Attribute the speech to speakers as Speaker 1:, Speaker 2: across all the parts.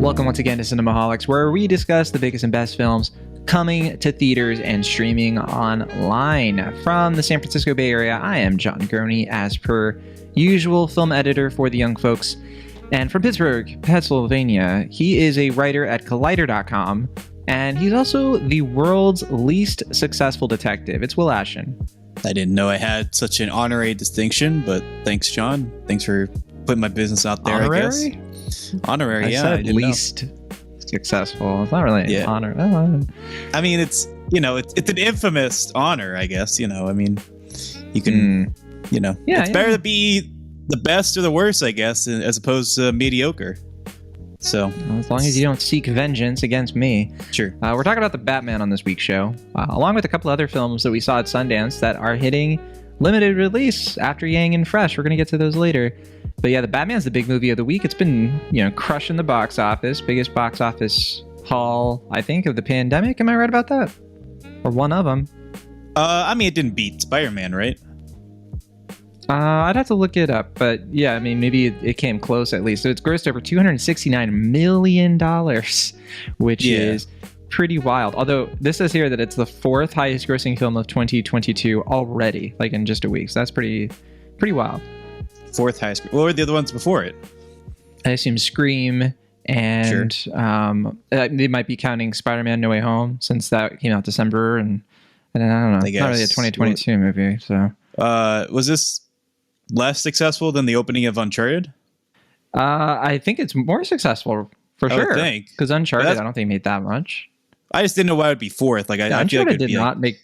Speaker 1: Welcome once again to Cinemaholics, where we discuss the biggest and best films coming to theaters and streaming online. From the San Francisco Bay Area, I am John Gurney, as per usual, film editor for The Young Folks. And from Pittsburgh, Pennsylvania, he is a writer at Collider.com, and he's also the world's least successful detective. It's Will Ashton.
Speaker 2: I didn't know I had such an honorary distinction, but thanks, John. Thanks for putting my business out there,
Speaker 1: Honorary?
Speaker 2: I guess. Honorary,
Speaker 1: I said least successful. It's not really an honor.
Speaker 2: I mean, it's an infamous honor, I guess. You can, it's better to be the best or the worst, I guess, as opposed to mediocre. So
Speaker 1: as long as you don't seek vengeance against me.
Speaker 2: Sure.
Speaker 1: We're talking about The Batman on this week's show, along with a couple other films that we saw at Sundance that are hitting limited release after Yang and Fresh. We're going to get to those later. But yeah, The Batman's the big movie of the week. It's been, crushing the box office. Biggest box office haul, I think, of the pandemic. Am I right about that? Or one of them.
Speaker 2: It didn't beat Spider-Man, right?
Speaker 1: I'd have to look it up, but yeah, maybe it came close at least. So it's grossed over $269 million, which is pretty wild. Although this says here that it's the fourth highest grossing film of 2022 already, like in just a week. So that's pretty wild.
Speaker 2: Fourth highest. What were the other ones before it?
Speaker 1: I assume Scream and they might be counting Spider-Man No Way Home, since that came out December, and I don't know. It's not really a 2022 movie. So
Speaker 2: was this less successful than the opening of Uncharted?
Speaker 1: I think it's more successful for sure. Because Uncharted, I don't think made that much.
Speaker 2: I just didn't know why it would be fourth. I feel like it did not make.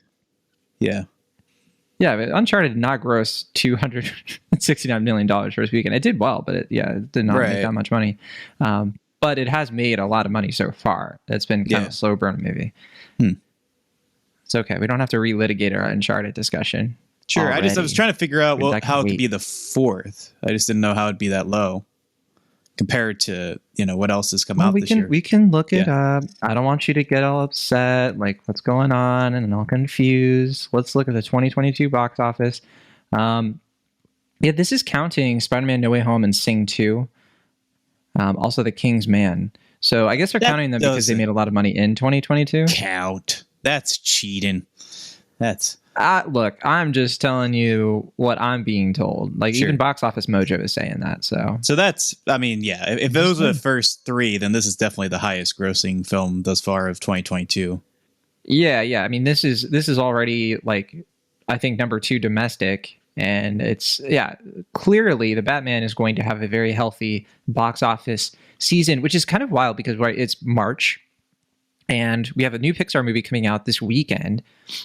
Speaker 1: Yeah, but Uncharted did not gross $269 million first weekend. It did well, but it did not make that much money. But it has made a lot of money so far. It's been kind of a slow burn movie. It's okay. We don't have to relitigate our Uncharted discussion.
Speaker 2: Sure. I was trying to figure out how it could be the fourth. I just didn't know how it'd be that low compared to, what else has come out this year.
Speaker 1: We can look it up. I don't want you to get all upset, like what's going on and all confused. Let's look at the 2022 box office. This is counting Spider-Man No Way Home and Sing 2. Also The King's Man. So I guess they're counting them because they made a lot of money in 2022.
Speaker 2: Count. That's cheating.
Speaker 1: Look, I'm just telling you what I'm being told. Even Box Office Mojo is saying that. So
Speaker 2: that's, if those are the first three, then this is definitely the highest grossing film thus far of 2022.
Speaker 1: Yeah. This is already I think number 2 domestic. And it's, clearly the Batman is going to have a very healthy box office season, which is kind of wild because it's March. And we have a new Pixar movie coming out this weekend.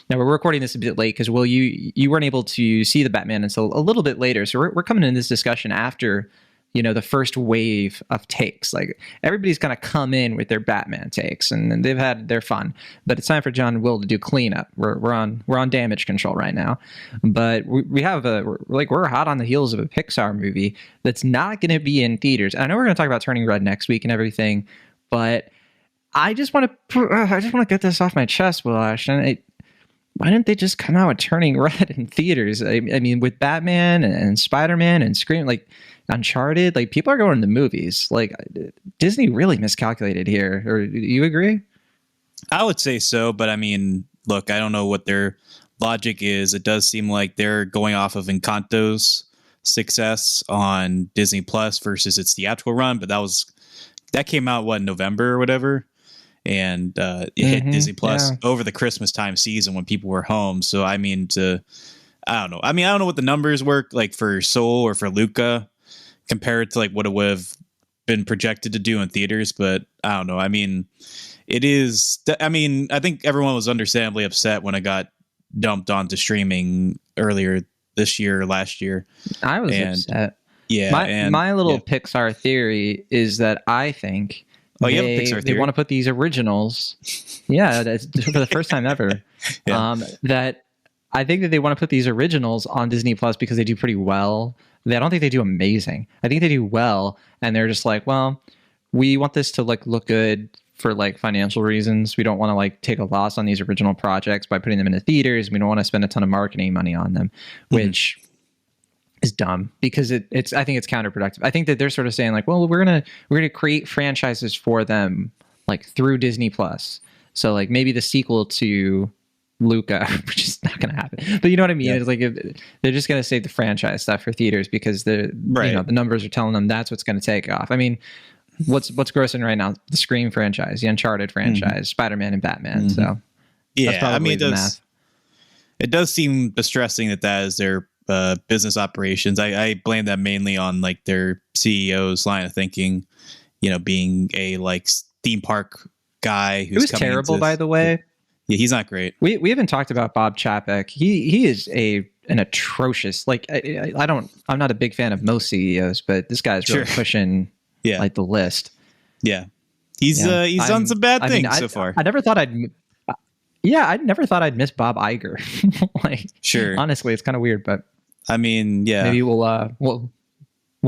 Speaker 1: Now, we're recording this a bit late because, Will, you weren't able to see the Batman until a little bit later. So we're coming in this discussion after, the first wave of takes. Everybody's kind of come in with their Batman takes, and they've had their fun. But it's time for John and Will to do cleanup. We're on damage control right now. But we're hot on the heels of a Pixar movie that's not going to be in theaters. And I know we're going to talk about Turning Red next week and everything, but I just want to get this off my chest, Will Ashton. Why didn't they just come out with Turning Red in theaters? With Batman and Spider-Man and Scream, Uncharted, people are going to the movies. Disney really miscalculated here. Or do you agree?
Speaker 2: I would say so, but look, I don't know what their logic is. It does seem like they're going off of Encanto's success on Disney Plus versus its theatrical run, but that came out in November or whatever. And it hit Disney Plus over the Christmas time season when people were home. So I don't know. I don't know what the numbers work for Soul or for Luca compared to what it would have been projected to do in theaters. But I don't know. It is. I think everyone was understandably upset when it got dumped onto streaming earlier this year or last year.
Speaker 1: I was upset. Yeah. My little Pixar theory is that I think. They want to put these originals. That's for the first time ever. That I think that they want to put these originals on Disney Plus because they do pretty well. I don't think they do amazing. I think they do well, and they're just we want this to look good for financial reasons. We don't want to take a loss on these original projects by putting them into theaters. We don't want to spend a ton of marketing money on them, which is dumb because it's I think it's counterproductive. I think that they're sort of saying like, well, we're gonna create franchises for them like through Disney Plus. So like maybe the sequel to Luca, which is not gonna happen. But you know what I mean? Yeah. It's like they're just gonna save the franchise stuff for theaters because the the numbers are telling them that's what's gonna take off. I mean, what's grossing right now? The Scream franchise, the Uncharted franchise, Spider-Man and Batman. So
Speaker 2: yeah, I mean it does seem distressing that is their business operations. I blame that mainly on like their CEO's line of thinking, being a like theme park guy who's
Speaker 1: terrible, by the way.
Speaker 2: Yeah, he's not great.
Speaker 1: We haven't talked about Bob Chapek. He is an atrocious, like I'm not a big fan of most CEOs, but this guy's really pushing like the list.
Speaker 2: Yeah. He's done some bad things so far.
Speaker 1: I never thought I'd miss Bob Iger. Like, sure. Honestly, it's kind of weird, but
Speaker 2: I mean, yeah.
Speaker 1: Maybe we'll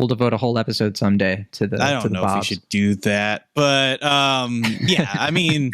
Speaker 1: devote a whole episode someday to the.
Speaker 2: I don't know if we should do that, but yeah. I mean,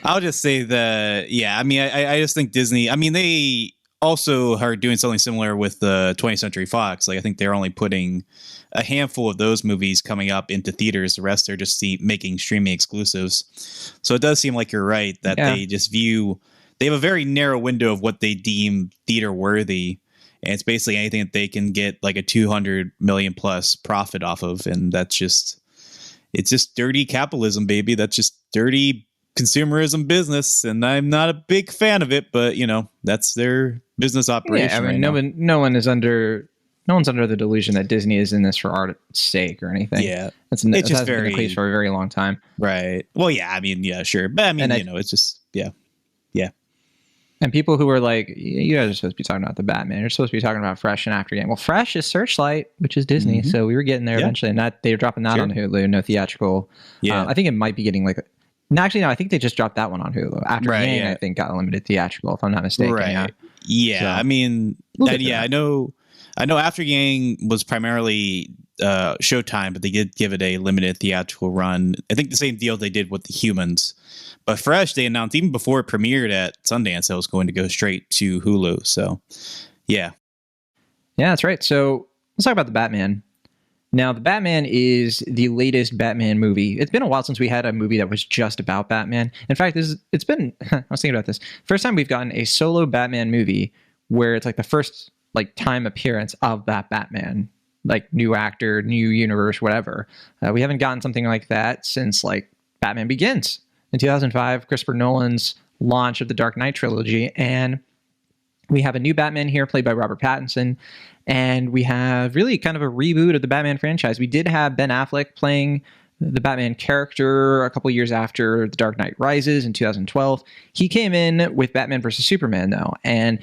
Speaker 2: I'll just say that. Yeah, I mean, I just think Disney. I mean, they also are doing something similar with the 20th Century Fox. Like, I think they're only putting a handful of those movies coming up into theaters. The rest are just making streaming exclusives. So it does seem like you're right that they just they have a very narrow window of what they deem theater worthy. And it's basically anything that they can get like a 200 million plus profit off of. And it's just dirty capitalism, baby. That's just dirty consumerism business. And I'm not a big fan of it, but that's their business operation.
Speaker 1: Yeah, I mean, no one's under the delusion that Disney is in this for art's sake or anything.
Speaker 2: Yeah.
Speaker 1: It's just been the case for a very long time.
Speaker 2: Right. Well, yeah, I mean, yeah, sure. But I mean, it's just, yeah. Yeah.
Speaker 1: And people who were like, you guys are supposed to be talking about the Batman. You're supposed to be talking about Fresh and After Game. Well, Fresh is Searchlight, which is Disney. Mm-hmm. So we were getting there eventually. And they were dropping that on Hulu, no theatrical. Yeah. I think it might be getting like... No, actually, no, I think they just dropped that one on Hulu. After Game, I think, got a limited theatrical, if I'm not mistaken.
Speaker 2: Right. Yeah. So, I mean, I know After Gang was primarily Showtime, but they did give it a limited theatrical run. I think the same deal they did with The Humans. But Fresh, they announced even before it premiered at Sundance, it was going to go straight to Hulu. So, yeah.
Speaker 1: Yeah, that's right. So let's talk about the Batman. Now, the Batman is the latest Batman movie. It's been a while since we had a movie that was just about Batman. In fact, it's been, I was thinking about this. First time we've gotten a solo Batman movie where it's like the first like time appearance of that Batman, like new actor, new universe, whatever. We haven't gotten something like that since like Batman Begins in 2005, Christopher Nolan's launch of the Dark Knight trilogy. And we have a new Batman here played by Robert Pattinson. And we have really kind of a reboot of the Batman franchise. We did have Ben Affleck playing the Batman character a couple years after The Dark Knight Rises in 2012. He came in with Batman versus Superman, though. And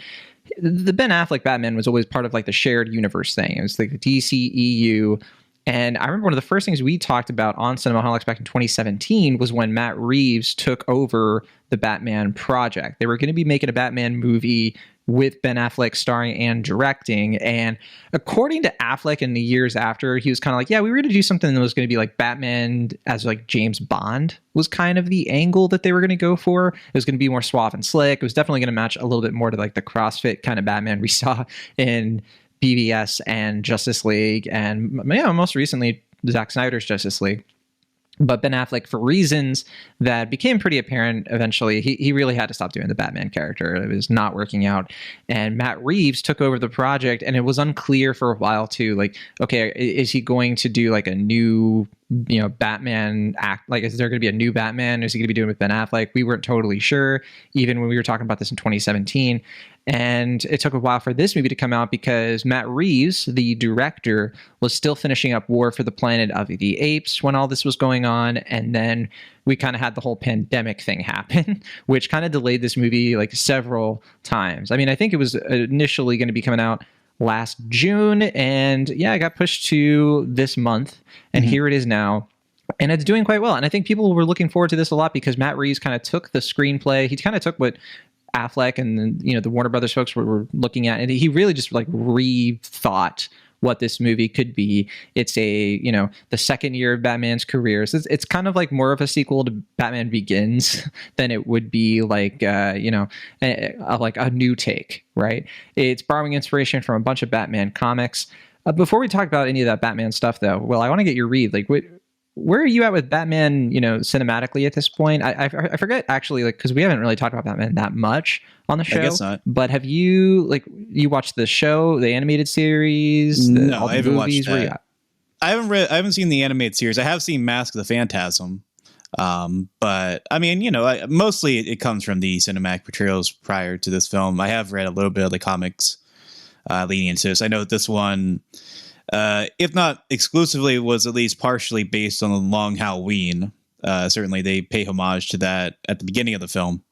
Speaker 1: the Ben Affleck Batman was always part of like the shared universe thing. It was like the DCEU. And I remember one of the first things we talked about on Cinemaholics back in 2017 was when Matt Reeves took over the Batman project. They were going to be making a Batman movie with Ben Affleck starring and directing. And according to Affleck in the years after, he was kind of like, yeah, we were going to do something that was going to be like Batman as like James Bond was kind of the angle that they were going to go for. It was going to be more suave and slick. It was definitely going to match a little bit more to like the CrossFit kind of Batman we saw in BVS and Justice League, and most recently Zack Snyder's Justice League. But Ben Affleck, for reasons that became pretty apparent eventually, he really had to stop doing the Batman character. It was not working out. And Matt Reeves took over the project, and it was unclear for a while too, like, okay, is he going to do like a new, Batman act? Like, is there going to be a new Batman? Is he going to be doing with Ben Affleck? We weren't totally sure, even when we were talking about this in 2017. And it took a while for this movie to come out because Matt Reeves, the director, was still finishing up War for the Planet of the Apes when all this was going on. And then we kind of had the whole pandemic thing happen, which kind of delayed this movie like several times. I mean, I think it was initially going to be coming out last June, and it got pushed to this month. And here it is now. And it's doing quite well. And I think people were looking forward to this a lot because Matt Reeves kind of took the screenplay. He kind of took what Affleck and the Warner Brothers folks were looking at, and he really just like rethought what this movie could be. It's the second year of Batman's career. So it's kind of like more of a sequel to Batman Begins than it would be like, like a new take, right? It's borrowing inspiration from a bunch of Batman comics. Before we talk about any of that Batman stuff, though, well, I want to get your read. Like, where are you at with Batman, cinematically at this point? I forget, actually, like, because we haven't really talked about Batman that much on the show.
Speaker 2: I guess not.
Speaker 1: But have you watched the show, the animated series?
Speaker 2: No, I haven't watched
Speaker 1: Where you
Speaker 2: that.
Speaker 1: at?
Speaker 2: I haven't seen the animated series. I have seen Mask of the Phantasm. But I mean, mostly it comes from the cinematic portrayals prior to this film. I have read a little bit of the comics leading into this. I know that this one, if not exclusively, was at least partially based on the Long Halloween. Certainly they pay homage to that at the beginning of the film.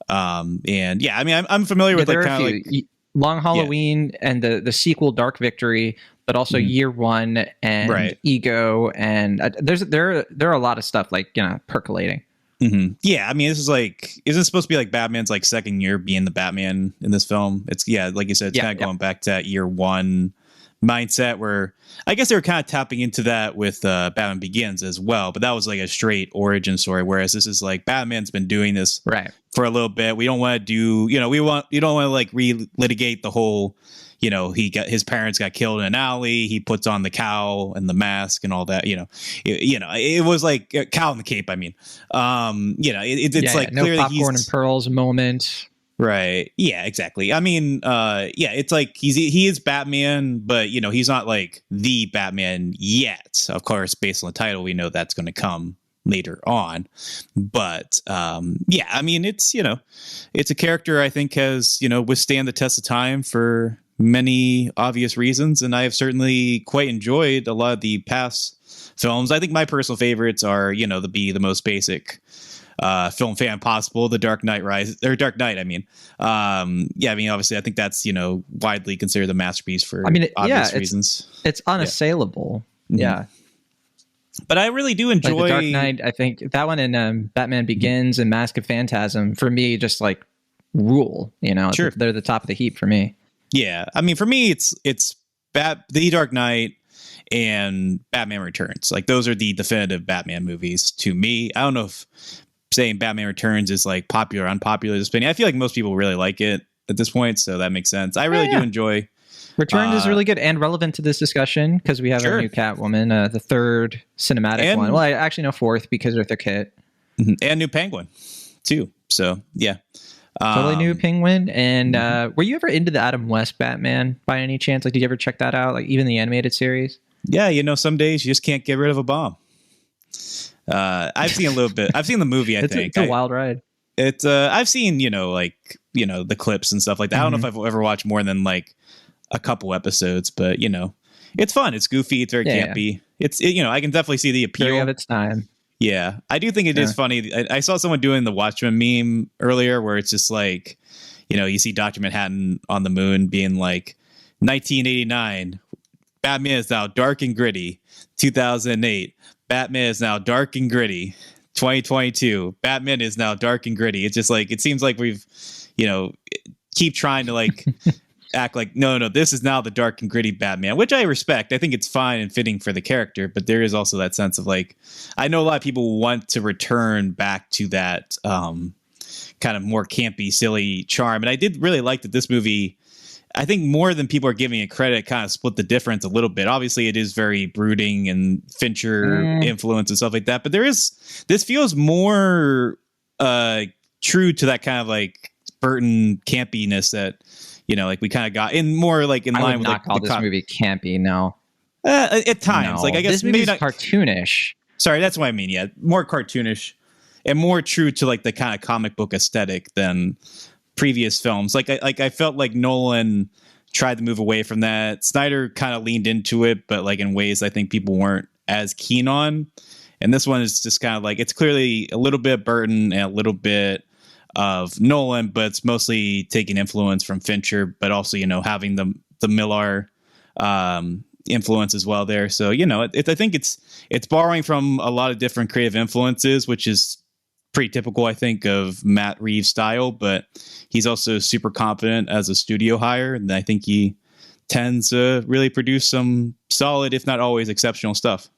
Speaker 2: And yeah, I mean, I'm familiar with like kind of like
Speaker 1: Long Halloween and the sequel Dark Victory, but also Year One and Ego, and there are a lot of stuff like percolating.
Speaker 2: Mm-hmm. Yeah, I mean, this is like, isn't it supposed to be like Batman's like second year being the Batman in this film? It's like you said, it's kind of going back to that Year One mindset where I guess they were kind of tapping into that with Batman Begins as well, but that was like a straight origin story, whereas this is like Batman's been doing this for a little bit. We don't want to do, you don't want to like relitigate the whole, his parents got killed in an alley, he puts on the cowl and the mask and all that, it was like cowl and the cape. I mean, it's like
Speaker 1: no
Speaker 2: clearly
Speaker 1: popcorn and pearls moment.
Speaker 2: Right. Yeah, exactly. I mean, it's like he is Batman, but he's not like the Batman yet. Of course, based on the title, we know that's going to come later on. But I mean, it's it's a character I think has withstand the test of time for many obvious reasons, and I have certainly quite enjoyed a lot of the past films. I think my personal favorites are the most basic film fan possible, The Dark Knight Dark Knight. I mean, obviously I think that's widely considered the masterpiece for obvious reasons.
Speaker 1: It's unassailable. Yeah.
Speaker 2: But I really do enjoy
Speaker 1: The Dark Knight. I think that one and Batman Begins and Mask of Phantasm for me just like rule.
Speaker 2: Sure.
Speaker 1: They're the top of the heap for me.
Speaker 2: Yeah, I mean, for me, it's The Dark Knight and Batman Returns. Like those are the definitive Batman movies to me. I don't know if saying Batman Returns is like popular or unpopular opinion. I feel like most people really like it at this point, so that makes sense. I really do enjoy.
Speaker 1: Returns is really good and relevant to this discussion because we have a new Catwoman, the third cinematic one. Well, I actually know fourth because Eartha Kitt.
Speaker 2: And new Penguin too. So yeah.
Speaker 1: Totally new Penguin. And were you ever into the Adam West Batman by any chance? Like, did you ever check that out? Like, even the animated series?
Speaker 2: Yeah, some days you just can't get rid of a bomb. I've seen a little bit. I've seen the movie. It's
Speaker 1: a wild ride.
Speaker 2: It's I've seen the clips and stuff like that. I don't know if I've ever watched more than like a couple episodes, but it's fun. It's goofy. It's very campy. Yeah. I can definitely see the appeal
Speaker 1: of its time.
Speaker 2: Yeah, I do think it is funny. I saw someone doing the Watchmen meme earlier where it's just like, you see Dr. Manhattan on the moon being like 1989. Batman is now dark and gritty. 2008. Batman is now dark and gritty. 2022. Batman is now dark and gritty. It's just like, it seems like we've, keep trying to like act like, no, this is now the dark and gritty Batman, which I respect. I think it's fine and fitting for the character, but there is also that sense of like, I know a lot of people want to return back to that kind of more campy, silly charm. And I did really like that this movie, I think more than people are giving it credit, kind of split the difference a little bit. Obviously it is very brooding and Fincher influence and stuff like that, but this feels more true to that kind of like Burton campiness that, like we kind of got in more like in line with
Speaker 1: not call this movie campy. No,
Speaker 2: at times, like I guess
Speaker 1: this movie is cartoonish.
Speaker 2: Sorry, that's what I mean. Yeah, more cartoonish and more true to like the kind of comic book aesthetic than previous films. Like I felt like Nolan tried to move away from that. Snyder kind of leaned into it, but like in ways I think people weren't as keen on. And this one is just kind of like, it's clearly a little bit Burton and a little bit of Nolan, but it's mostly taking influence from Fincher, but also, having the Millar influence as well there. So, I think it's borrowing from a lot of different creative influences, which is pretty typical, I think, of Matt Reeves' style, but he's also super confident as a studio hire. And I think he tends to really produce some solid, if not always exceptional stuff.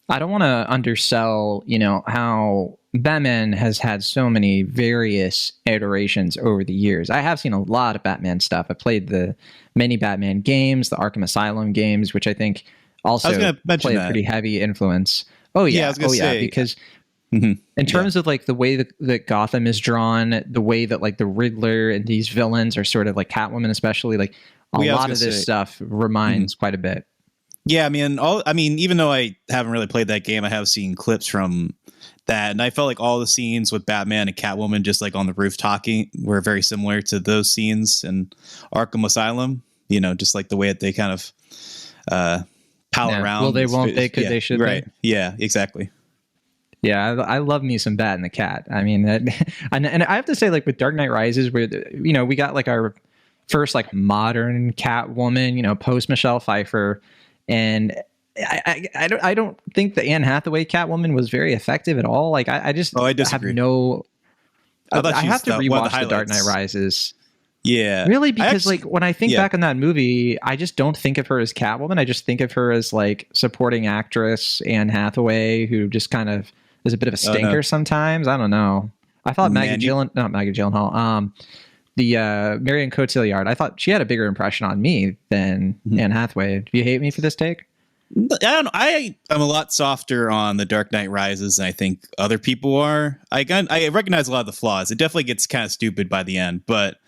Speaker 1: I don't want to undersell, how Batman has had so many various iterations over the years. I have seen a lot of Batman stuff. I played the many Batman games, the Arkham Asylum games, which I think also play a pretty heavy influence. Oh yeah, because in terms of like the way that Gotham is drawn, the way that like the Riddler and these villains are sort of like Catwoman, especially, like a lot of this stuff reminds quite a bit.
Speaker 2: Yeah, I mean, even though I haven't really played that game, I have seen clips from that, and I felt like all the scenes with Batman and Catwoman just like on the roof talking were very similar to those scenes in Arkham Asylum. Just like the way that they kind of pal around.
Speaker 1: Well, they won't. They could.
Speaker 2: Yeah,
Speaker 1: they should.
Speaker 2: Right. Yeah. Exactly.
Speaker 1: Yeah, I love me some Bat and the Cat. I mean, and I have to say, like with Dark Knight Rises, where we got like our first like modern Catwoman, post Michelle Pfeiffer, and I don't think the Anne Hathaway Catwoman was very effective at all. Like I
Speaker 2: disagree.
Speaker 1: have no. I have to rewatch the Dark Knight Rises.
Speaker 2: Yeah,
Speaker 1: really, because like when I think back on that movie, I just don't think of her as Catwoman. I just think of her as like supporting actress Anne Hathaway, who just kind of is a bit of a stinker sometimes. I don't know. I thought Maggie Gyllenhaal, the Marion Cotillard, I thought she had a bigger impression on me than Anne Hathaway. Do you hate me for this take?
Speaker 2: I don't know. I am a lot softer on The Dark Knight Rises than I think other people are. I recognize a lot of the flaws. It definitely gets kind of stupid by the end, but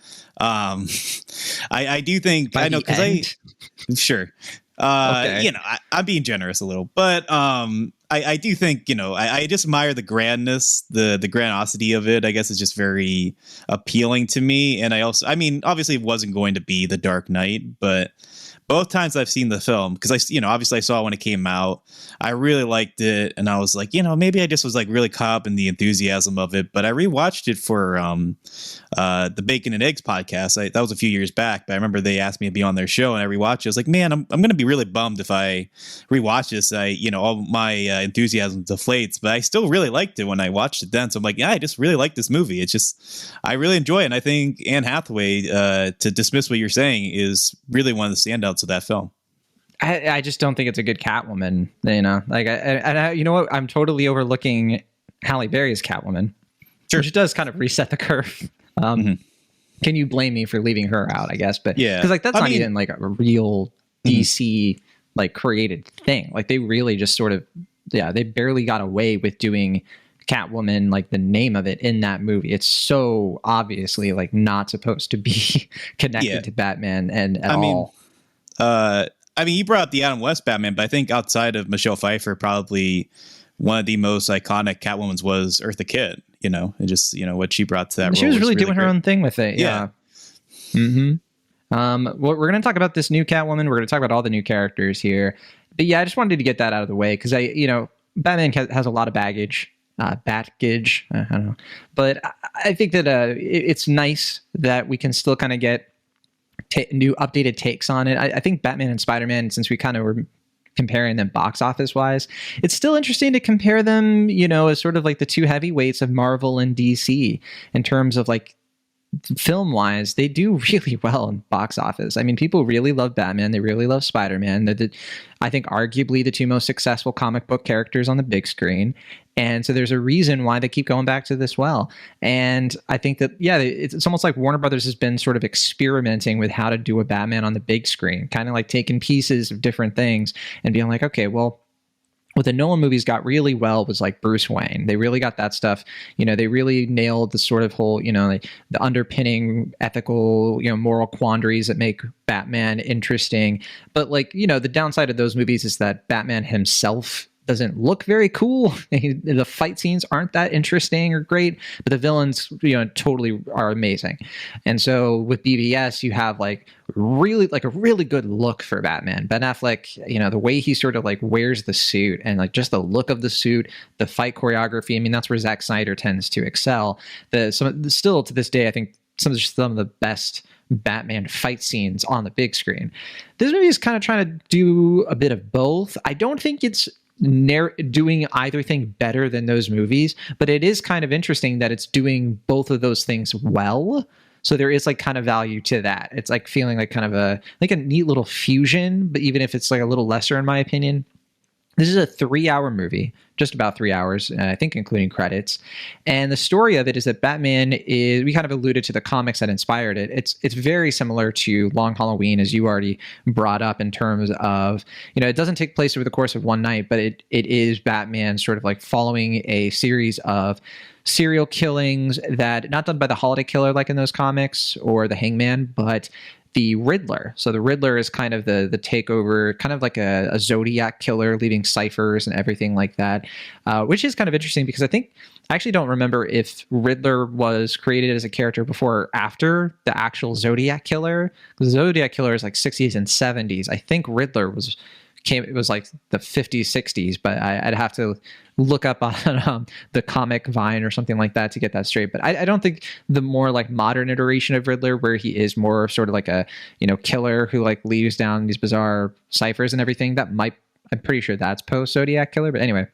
Speaker 2: I do think
Speaker 1: by
Speaker 2: I know because sure.
Speaker 1: Okay.
Speaker 2: I'm being generous a little, but I do think, I just admire the grandness, the grandiosity of it. I guess it's just very appealing to me. And obviously it wasn't going to be The Dark Knight, but both times I've seen the film, because obviously I saw it when it came out, I really liked it, and I was like, maybe I just was like really caught up in the enthusiasm of it. But I rewatched it for the Bacon and Eggs podcast. That was a few years back, but I remember they asked me to be on their show, and I rewatched it. I was like, man, I'm going to be really bummed if I rewatch this. All my enthusiasm deflates, but I still really liked it when I watched it then. So I'm like, yeah, I just really like this movie. It's just I really enjoy it, and I think Anne Hathaway, to dismiss what you're saying, is really one of the standouts of that film.
Speaker 1: I just don't think it's a good Catwoman. You know what? I'm totally overlooking Halle Berry's Catwoman, which does kind of reset the curve. Can you blame me for leaving her out? I guess, but
Speaker 2: yeah,
Speaker 1: because that's not even like a real DC like created thing. Like they really just sort of they barely got away with doing Catwoman, like the name of it in that movie. It's so obviously like not supposed to be connected to Batman and at all.
Speaker 2: You brought up the Adam West Batman, but I think outside of Michelle Pfeiffer, probably one of the most iconic Catwomans was Eartha Kitt. And just what she brought to that role.
Speaker 1: She was really doing her own thing with it. Yeah. Well, we're going to talk about this new Catwoman. We're going to talk about all the new characters here. But yeah, I just wanted to get that out of the way because Batman has a lot of baggage. I don't know, but I think that it's nice that we can still kind of get new updated takes on it. I think Batman and Spider-Man, since we kind of were comparing them box office wise, it's still interesting to compare them, as sort of like the two heavyweights of Marvel and DC in terms of like film wise. They do really well in box office. I mean, people really love Batman. They really love Spider-Man. I think arguably the two most successful comic book characters on the big screen. And so there's a reason why they keep going back to this well. And I think that, it's almost like Warner Brothers has been sort of experimenting with how to do a Batman on the big screen, kind of like taking pieces of different things and being like, okay, well, what the Nolan movies got really well was like Bruce Wayne. They really got that stuff. They really nailed the sort of whole, the underpinning ethical, moral quandaries that make Batman interesting. But like, the downside of those movies is that Batman himself doesn't look very cool. The fight scenes aren't that interesting or great, but the villains, totally are amazing. And so with BVS, you have like a really good look for Batman. Ben Affleck, the way he sort of like wears the suit and like just the look of the suit, the fight choreography. I mean, that's where Zack Snyder tends to excel. Still to this day, I think some of the best Batman fight scenes on the big screen. This movie is kind of trying to do a bit of both. I don't think it's doing either thing better than those movies, but it is kind of interesting that it's doing both of those things well. So there is like kind of value to that. It's like feeling like kind of a neat little fusion, but even if it's like a little lesser in my opinion. This is a 3-hour movie, just about 3 hours, I think, including credits. And the story of it is that Batman is, we kind of alluded to the comics that inspired it. It's very similar to Long Halloween, as you already brought up, in terms of, it doesn't take place over the course of one night, but it is Batman sort of like following a series of serial killings that, not done by the Holiday Killer like in those comics or the Hangman, but the Riddler. So the Riddler is kind of the takeover, kind of like a Zodiac killer, leaving ciphers and everything like that, which is kind of interesting because I actually don't remember if Riddler was created as a character before or after the actual Zodiac killer. The Zodiac killer is like 60s and 70s. I think Riddler it was like the 50s, 60s, but I'd have to look up on the comic Vine or something like that to get that straight. But I don't think the more like modern iteration of Riddler, where he is more sort of like a, killer who like leaves down these bizarre ciphers and everything, I'm pretty sure that's post Zodiac killer. But anyway,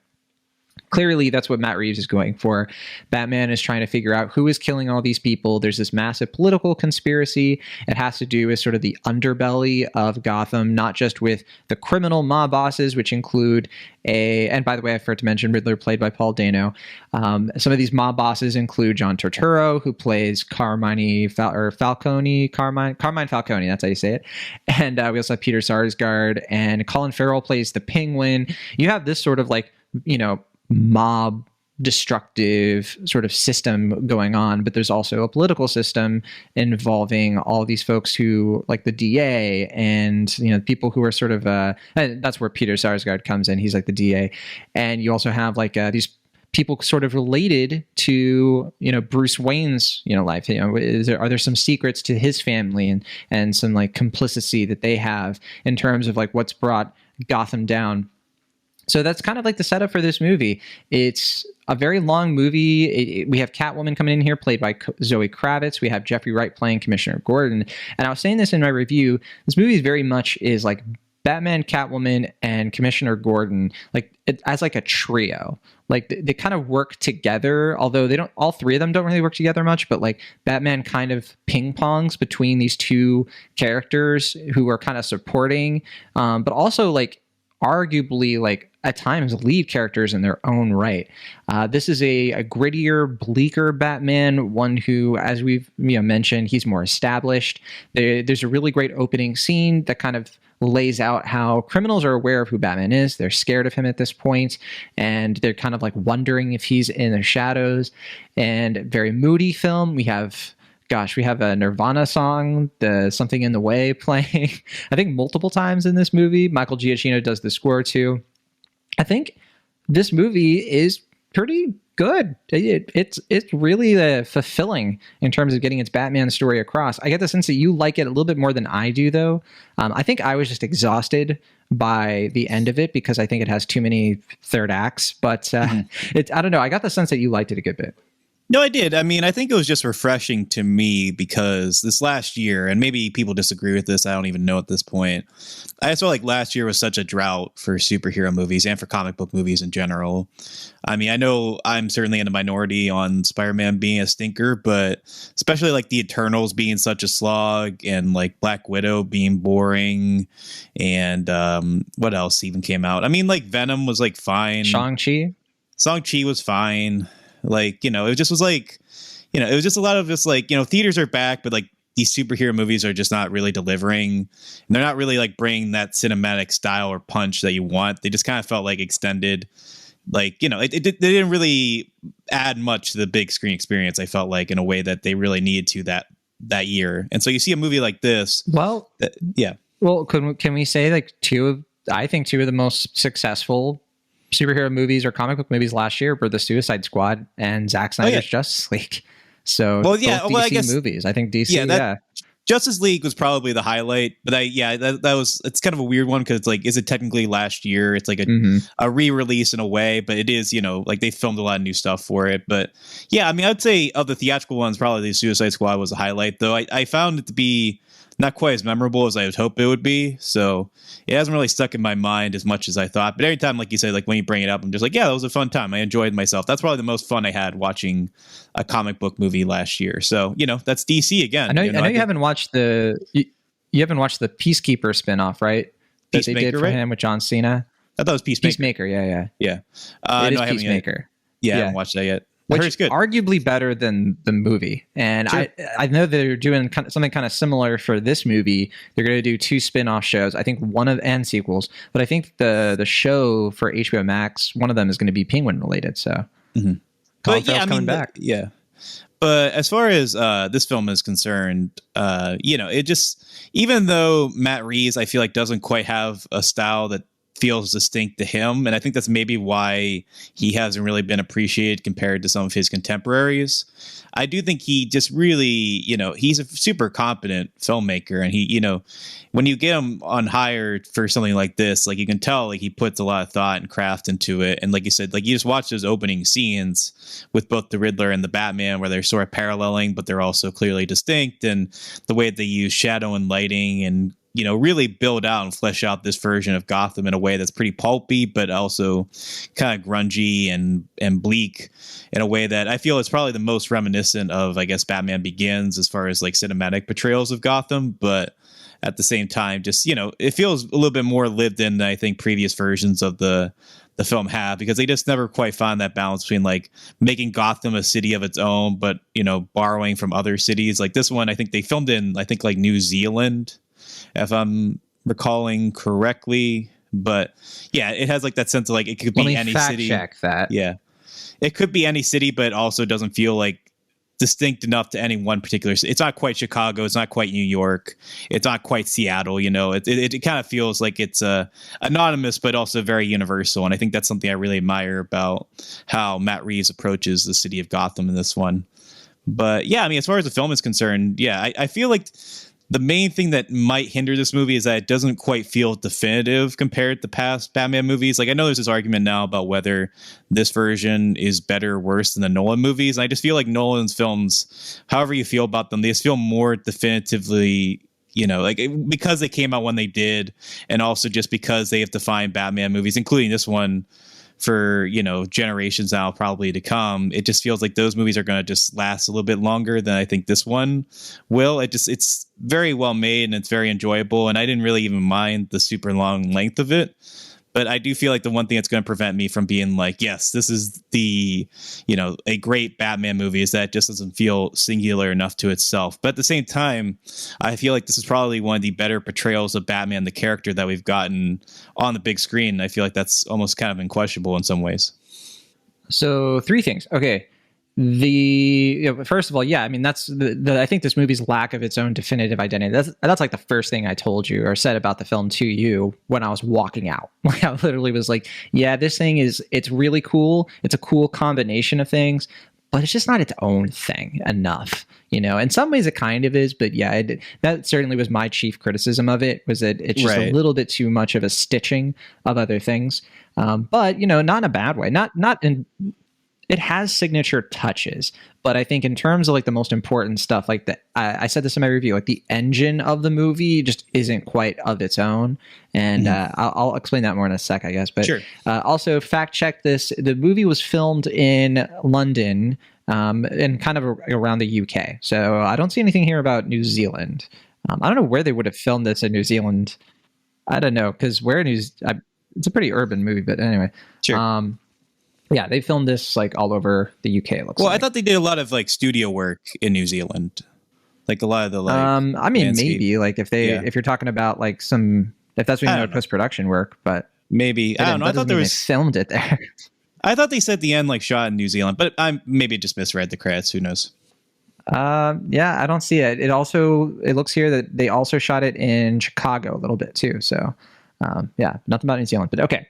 Speaker 1: clearly that's what Matt Reeves is going for. Batman is trying to figure out who is killing all these people. There's this massive political conspiracy. It has to do with sort of the underbelly of Gotham, not just with the criminal mob bosses, which include and by the way, I forgot to mention Riddler played by Paul Dano. Some of these mob bosses include John Turturro, who plays Carmine Falcone, that's how you say it. And we also have Peter Sarsgaard, and Colin Farrell plays the Penguin. You have this sort of like, mob destructive sort of system going on, but there's also a political system involving all these folks who, like the DA and people who are sort of and that's where Peter Sarsgaard comes in. He's like the DA, and you also have like these people sort of related to Bruce Wayne's life. Are there some secrets to his family and some like complicity that they have in terms of like what's brought Gotham down. So that's kind of like the setup for this movie. It's a very long movie. We have Catwoman coming in here, played by Zoe Kravitz. We have Jeffrey Wright playing Commissioner Gordon. And I was saying this in my review. This movie very much is like Batman, Catwoman, and Commissioner Gordon, like as like a trio. Like they kind of work together, although they don't. All three of them don't really work together much. But like Batman kind of ping pongs between these two characters who are kind of supporting, but also like arguably like at times lead characters in their own right. This is a grittier, bleaker Batman, one who, as we've mentioned, he's more established. There's a really great opening scene that kind of lays out how criminals are aware of who Batman is. They're scared of him at this point, and they're kind of like wondering if he's in the shadows. And very moody film. We have a Nirvana song, the Something in the Way, playing, I think, multiple times in this movie. Michael Giacchino does the score too. I think this movie is pretty good. It's really fulfilling in terms of getting its Batman story across. I get the sense that you like it a little bit more than I do, though. I think I was just exhausted by the end of it because I think it has too many third acts. But I don't know. I got the sense that you liked it a good bit.
Speaker 2: No, I did. I mean, I think it was just refreshing to me because this last year, and maybe people disagree with this, I don't even know at this point. I just felt like last year was such a drought for superhero movies and for comic book movies in general. I mean, I know I'm certainly in the minority on Spider-Man being a stinker, but especially like the Eternals being such a slog and like Black Widow being boring. And what else even came out? I mean, like Venom was like fine.
Speaker 1: Shang-Chi
Speaker 2: was fine. Like, it just was like, it was just a lot of just like, theaters are back, but like these superhero movies are just not really delivering. And they're not really like bringing that cinematic style or punch that you want. They just kind of felt like extended, like, they didn't really add much to the big screen experience. I felt like in a way that they really needed to that year. And so you see a movie like this.
Speaker 1: Well,
Speaker 2: yeah.
Speaker 1: Well, can we say like two of the most successful superhero movies or comic book movies last year were The Suicide Squad and Zack Snyder's Justice League. So both DC
Speaker 2: I guess,
Speaker 1: movies. I think DC,
Speaker 2: Justice League was probably the highlight, but it's kind of a weird one because it's like, is it technically last year? It's like a re-release in a way, but it is, like they filmed a lot of new stuff for it. But yeah, I mean, I'd say of the theatrical ones, probably The Suicide Squad was a highlight, though I found it to be not quite as memorable as I would hope it would be. So it hasn't really stuck in my mind as much as I thought. But every time, like you said, like when you bring it up, I'm just like, yeah, that was a fun time. I enjoyed myself. That's probably the most fun I had watching a comic book movie last year. So, that's DC again.
Speaker 1: I know you haven't watched you haven't watched the Peacekeeper spinoff, right? That they did for him with John Cena.
Speaker 2: I thought it was Peacemaker.
Speaker 1: Peacemaker, yeah.
Speaker 2: Yeah.
Speaker 1: It is Peacemaker.
Speaker 2: I haven't watched that yet.
Speaker 1: Which is good. Arguably better than the movie. And sure. I know they're doing something kind of similar for this movie. They're going to do 2 spin-off shows. I think and sequels. But I think the show for HBO Max, one of them is going to be Penguin related. So,
Speaker 2: but yeah, coming back. Yeah. But as far as this film is concerned, it just, even though Matt Reeves, I feel like doesn't quite have a style that feels distinct to him. And I think that's maybe why he hasn't really been appreciated compared to some of his contemporaries. I do think he just really, he's a super competent filmmaker. And he, when you get him on hired for something like this, like you can tell, like he puts a lot of thought and craft into it. And like you said, like you just watch those opening scenes with both the Riddler and the Batman, where they're sort of paralleling, but they're also clearly distinct. And the way they use shadow and lighting and really build out and flesh out this version of Gotham in a way that's pretty pulpy, but also kind of grungy and bleak in a way that I feel is probably the most reminiscent of, I guess, Batman Begins as far as like cinematic portrayals of Gotham. But at the same time, just, it feels a little bit more lived in than I think previous versions of the film have, because they just never quite found that balance between like making Gotham a city of its own, but, borrowing from other cities. Like this one, I think they filmed in, like New Zealand, if I'm recalling correctly. But yeah, it has like that sense of like it could be any city.
Speaker 1: Check that.
Speaker 2: Yeah, it could be any city, but it also doesn't feel like distinct enough to any one particular city. It's not quite Chicago. It's not quite New York. It's not quite Seattle. It kind of feels like it's anonymous, but also very universal. And I think that's something I really admire about how Matt Reeves approaches the city of Gotham in this one. But yeah, I mean, as far as the film is concerned, yeah, I feel like the main thing that might hinder this movie is that it doesn't quite feel definitive compared to past Batman movies. Like, I know there's this argument now about whether this version is better or worse than the Nolan movies. And I just feel like Nolan's films, however you feel about them, they just feel more definitively, because they came out when they did, and also just because they have defined Batman movies, including this one, for generations now probably to come. It just feels like those movies are going to just last a little bit longer than I think this one will. It's very well made and it's very enjoyable, and I didn't really even mind the super long length of it. But I do feel like the one thing that's going to prevent me from being like, yes, this is a great Batman movie, is that it just doesn't feel singular enough to itself. But at the same time, I feel like this is probably one of the better portrayals of Batman, the character, that we've gotten on the big screen. I feel like that's almost kind of unquestionable in some ways.
Speaker 1: So 3 things. Okay. First of all, yeah, I mean, that's I think this movie's lack of its own definitive identity. That's like the first thing I told you or said about the film to you when I was walking out. Like, I literally was like, yeah, this thing it's really cool. It's a cool combination of things, but it's just not its own thing enough. In some ways it kind of is, but yeah, that certainly was my chief criticism of it, was that it's just a little bit too much of a stitching of other things. But not in a bad way, not in. It has signature touches, but I think in terms of like the most important stuff, like I said this in my review, like the engine of the movie just isn't quite of its own. And I'll explain that more in a sec, I guess. But sure. Also fact check this. The movie was filmed in London and kind of around the UK. So I don't see anything here about New Zealand. I don't know where they would have filmed this in New Zealand. I don't know, because it's a pretty urban movie, but anyway. Sure. Yeah, they filmed this like all over the UK. It looks like.
Speaker 2: I thought they did a lot of like studio work in New Zealand, like a lot of the like.
Speaker 1: I mean, landscape. Maybe like if you're talking about like if that's when post production work, but
Speaker 2: maybe I don't know. I thought they
Speaker 1: filmed it there.
Speaker 2: I thought they said the end like shot in New Zealand, but I maybe just misread the credits. Who knows?
Speaker 1: Yeah, I don't see it. It looks here that they also shot it in Chicago a little bit too. So, yeah, nothing about New Zealand, but okay.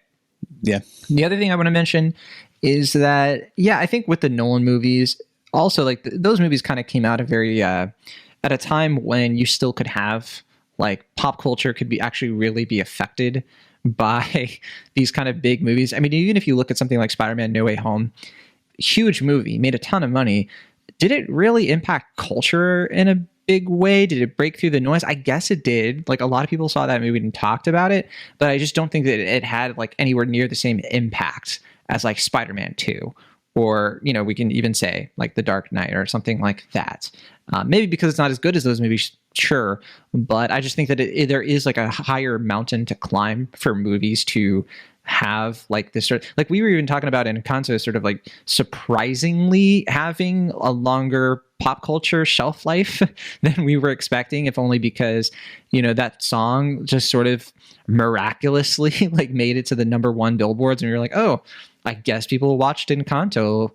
Speaker 2: Yeah.
Speaker 1: The other thing I want to mention is that, yeah, I think with the Nolan movies, also like those movies kind of came out at a time when you still could have like pop culture could really be affected by these kind of big movies. I mean, even if you look at something like Spider-Man No Way Home, huge movie, made a ton of money. Did it really impact culture in a big way? Did it break through the noise? I guess it did. Like a lot of people saw that movie and talked about it, but I just don't think that it had like anywhere near the same impact as like Spider-Man 2, or we can even say like The Dark Knight or something like that. Maybe because it's not as good as those movies, sure, but I just think that there is like a higher mountain to climb for movies to have like this sort of, like we were even talking about in Encanto, sort of like surprisingly having a longer pop culture shelf life than we were expecting, if only because that song just sort of miraculously like made it to the #1 billboards, and we were like, oh, I guess people watched Encanto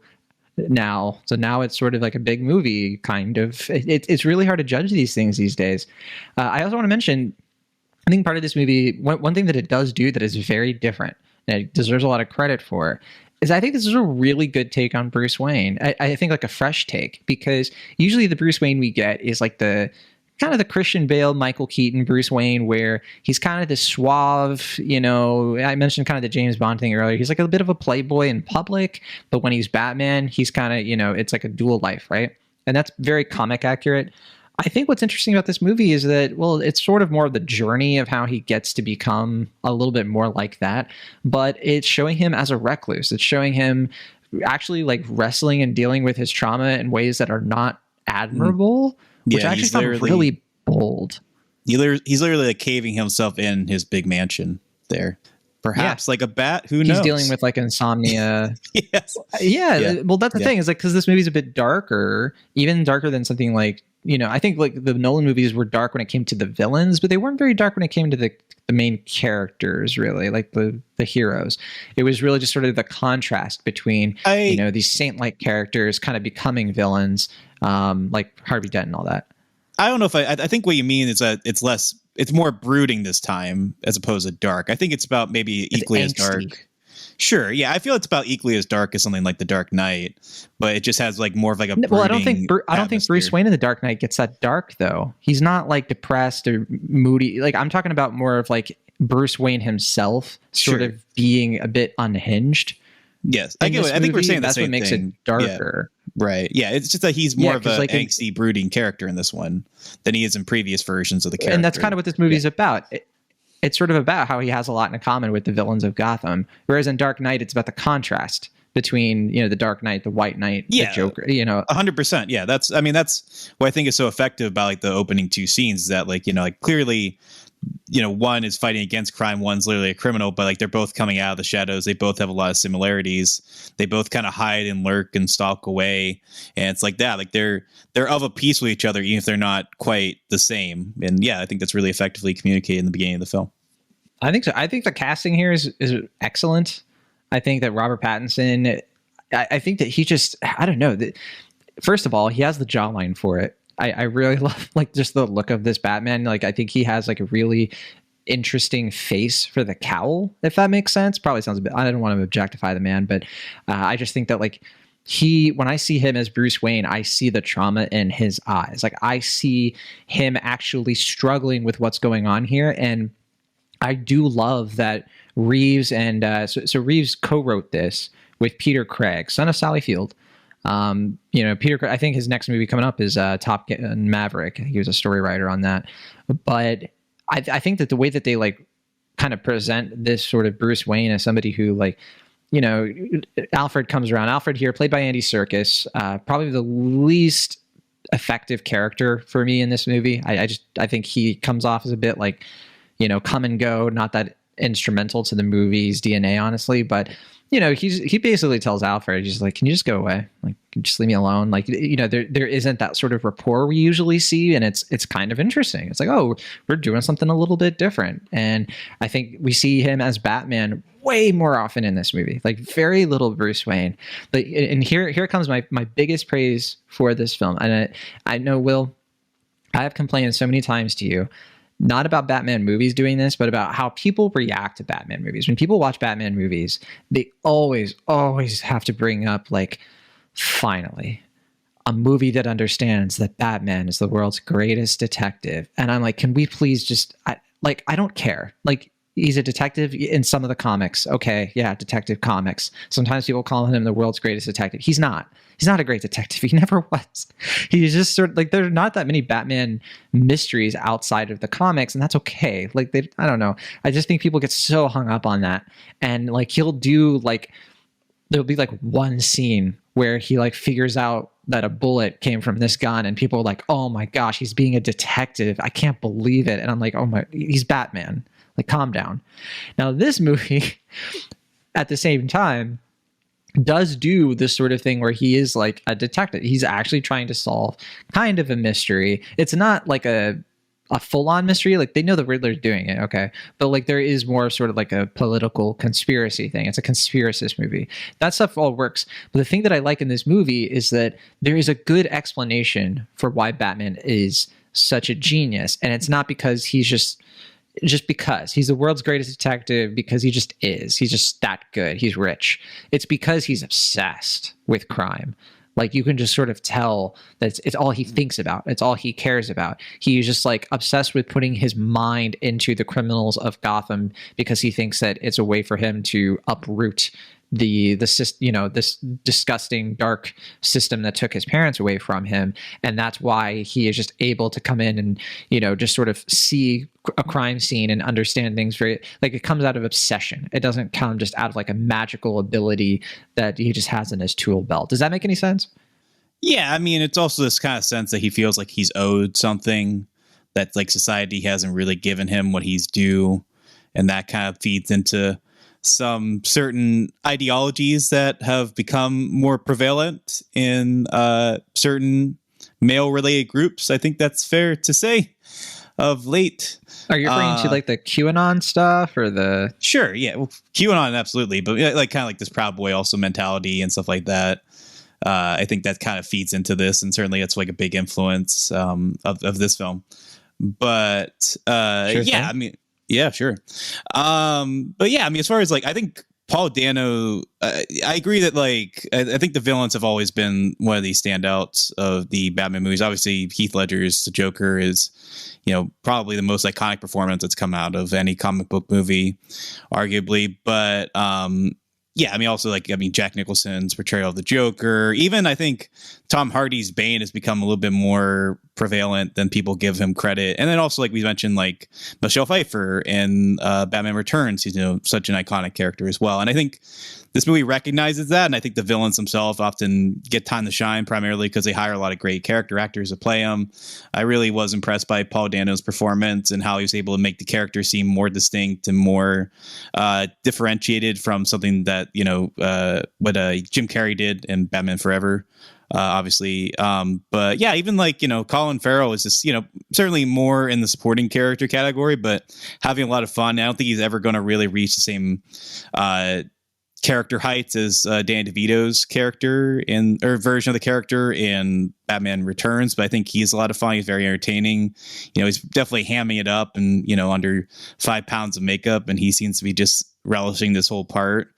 Speaker 1: now, so now it's sort of like a big movie kind of. It's really hard to judge these things these days. I also want to mention, I think part of this movie, one thing that it does do that is very different, and it deserves a lot of credit for, is I think this is a really good take on Bruce Wayne. I think like a fresh take, because usually the Bruce Wayne we get is like the kind of the Christian Bale, Michael Keaton Bruce Wayne, where he's kind of this suave, I mentioned kind of the James Bond thing earlier. He's like a bit of a playboy in public, but when he's Batman, he's kind of, it's like a dual life, right? And that's very comic accurate. I think what's interesting about this movie is that, well, it's sort of more of the journey of how he gets to become a little bit more like that, but it's showing him as a recluse. It's showing him actually like wrestling and dealing with his trauma in ways that are not admirable, which I actually found really bold.
Speaker 2: He's literally like caving himself in his big mansion there. Perhaps like a bat. Who knows?
Speaker 1: He's dealing with like insomnia.
Speaker 2: Yes.
Speaker 1: Yeah. Well, that's the thing, is like, because this movie's a bit darker, even darker than something like, I think like the Nolan movies were dark when it came to the villains, but they weren't very dark when it came to the main characters, really, like the heroes. It was really just sort of the contrast between, these saint-like characters kind of becoming villains, like Harvey Dent and all that.
Speaker 2: I don't know if I think what you mean is that it's more brooding this time as opposed to dark. I think it's about maybe equally as dark. Sure, yeah, I feel it's about equally as dark as something like The Dark Knight, but it just has like more of like a brooding. Well, I don't
Speaker 1: think Bruce Wayne in The Dark Knight gets that dark though. He's not like depressed or moody. Like I'm talking about more of like Bruce Wayne himself sort of being a bit unhinged.
Speaker 2: Yes, I think we're saying
Speaker 1: that's what makes it darker.
Speaker 2: Yeah. Right. Yeah, it's just that he's more of a like angsty, brooding character in this one than he is in previous versions of the character.
Speaker 1: And that's kind of what this movie is about. It's sort of about how he has a lot in common with the villains of Gotham. Whereas in Dark Knight, it's about the contrast between, the Dark Knight, the White Knight, the Joker,
Speaker 2: 100%. Yeah. That's what I think is so effective about like the opening two scenes, is that like, like clearly, one is fighting against crime, one's literally a criminal, but like they're both coming out of the shadows. They both have a lot of similarities. They both kind of hide and lurk and stalk away. And it's like that, like they're of a piece with each other, even if they're not quite the same. And yeah, I think that's really effectively communicated in the beginning of the film.
Speaker 1: I think so. I think the casting here is excellent. I think that Robert Pattinson, I think that he just, I don't know. First of all, he has the jawline for it. I really love like just the look of this Batman. Like I think he has like a really interesting face for the cowl, if that makes sense. Probably sounds a bit, I don't want to objectify the man, but I just think that like when I see him as Bruce Wayne, I see the trauma in his eyes. Like I see him actually struggling with what's going on here. And I do love that Reeves and so Reeves co-wrote this with Peter Craig, son of Sally Field. Peter, I think his next movie coming up is Top Gun Maverick. He was a story writer on that. But I think that the way that they like kind of present this sort of Bruce Wayne as somebody who like, Alfred comes around. Alfred here, played by Andy Serkis, probably the least effective character for me in this movie. I think he comes off as a bit like, come and go, not that instrumental to the movie's DNA, honestly. But he basically tells Alfred, he's like, can you just go away? Like, just leave me alone. Like, there isn't that sort of rapport we usually see. And it's kind of interesting. It's like, oh, we're doing something a little bit different. And I think we see him as Batman way more often in this movie, like very little Bruce Wayne. And here comes my biggest praise for this film. And I know, Will, I have complained so many times to you, not about Batman movies doing this, but about how people react to Batman movies. When people watch Batman movies, they always have to bring up like, finally, a movie that understands that Batman is the world's greatest detective. And I'm like, can we please just, I don't care. Like, he's a detective in some of the comics. Okay, yeah, Detective Comics. Sometimes people call him the world's greatest detective. He's not. He's not a great detective. He never was. He's just sort of like, there are not that many Batman mysteries outside of the comics, and that's okay. Like, I don't know. I just think people get so hung up on that, and like he'll do like, there'll be like one scene where he like figures out that a bullet came from this gun, and people are like, oh my gosh, he's being a detective. I can't believe it. And I'm like, oh my, he's Batman. Like, calm down. Now, this movie, at the same time, does do this sort of thing where he is like a detective. He's actually trying to solve kind of a mystery. It's not like a full-on mystery. Like, they know the Riddler's doing it, okay, but like there is more sort of like a political conspiracy thing. It's a conspiracist movie. That stuff all works. But the thing that I like in this movie is that there is a good explanation for why Batman is such a genius, and it's not because he's just because he's the world's greatest detective, because he just is. He's just that good. He's rich. It's because he's obsessed with crime. Like, you can just sort of tell that it's all he thinks about. It's all he cares about. He's just like obsessed with putting his mind into the criminals of Gotham, because he thinks that it's a way for him to uproot this disgusting dark system that took his parents away from him. And that's why he is just able to come in and, just sort of see a crime scene and understand things very, like, it comes out of obsession. It doesn't come just out of like a magical ability that he just has in his tool belt. Does that make any sense?
Speaker 2: Yeah, I mean, it's also this kind of sense that he feels like he's owed something, that like society hasn't really given him what he's due, and that kind of feeds into some certain ideologies that have become more prevalent in certain male-related groups. I think that's fair to say of late.
Speaker 1: Are you referring to like the QAnon stuff or the? Sure,
Speaker 2: yeah, well, QAnon absolutely, but like kind of like this Proud Boy also mentality and stuff like that. I think that kind of feeds into this, and certainly it's like a big influence of this film. But
Speaker 1: Sure thing.
Speaker 2: I mean. Yeah, sure. But yeah, I mean, as far as like, I think Paul Dano, I agree that like, I think the villains have always been one of the standouts of the Batman movies. Obviously, Heath Ledger's Joker is, probably the most iconic performance that's come out of any comic book movie, arguably. But yeah, I mean, also like, Jack Nicholson's portrayal of the Joker, even I think Tom Hardy's Bane has become a little bit more prevalent than people give him credit. And then also, like we mentioned, like Michelle Pfeiffer in Batman Returns, he's such an iconic character as well. And I think this movie recognizes that, and I think the villains themselves often get time to shine primarily because they hire a lot of great character actors to play them. I really was impressed by Paul Dano's performance and how he was able to make the character seem more distinct and more differentiated from something that what Jim Carrey did in Batman Forever. Obviously. But yeah, even like, Colin Farrell is just, certainly more in the supporting character category, but having a lot of fun. I don't think he's ever going to really reach the same character heights as Dan DeVito's character or version of the character in Batman Returns, but I think he's a lot of fun. He's very entertaining. He's definitely hamming it up and, under 5 pounds of makeup, and he seems to be just relishing this whole part.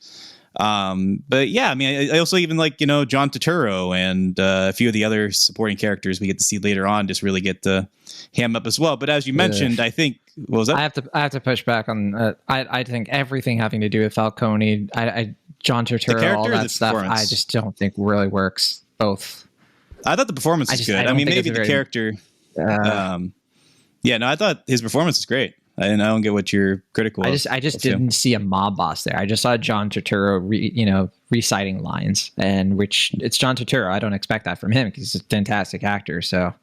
Speaker 2: But yeah, I mean, I also even like, John Turturro and a few of the other supporting characters we get to see later on just really get to ham up as well. But as you mentioned, I think, what was that?
Speaker 1: I have to push back on, I think everything having to do with Falcone, John Turturro, all that stuff, I just don't think really works. Both. I
Speaker 2: thought the performance was good. I mean, maybe the character, yeah, no, I thought his performance was great. I don't get what you're critical of.
Speaker 1: I just didn't see a mob boss there. I just saw John Turturro, reciting lines, and which it's John Turturro. I don't expect that from him because he's a fantastic actor. So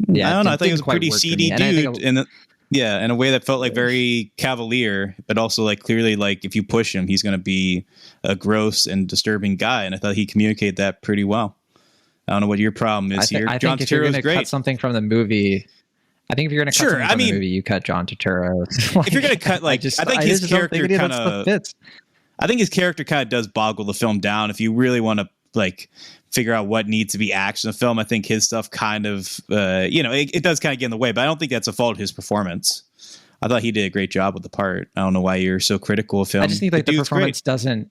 Speaker 1: yeah,
Speaker 2: I don't know. I think he was a pretty seedy dude, in a way that felt like very cavalier, but also like clearly like if you push him, he's going to be a gross and disturbing guy. And I thought he communicated that pretty well. I don't know what your problem is here.
Speaker 1: John Turturro is great. Cut something from the movie. I think if you're going to cut something from the movie, you cut John Turturro.
Speaker 2: If you're going to cut, like, I think his character kind of fits. I think his character kind of does boggle the film down. If you really want to like figure out what needs to be action in the film, I think his stuff kind of, it does kind of get in the way. But I don't think that's a fault of his performance. I thought he did a great job with the part. I don't know why you're so critical of him.
Speaker 1: I just think like the performance doesn't.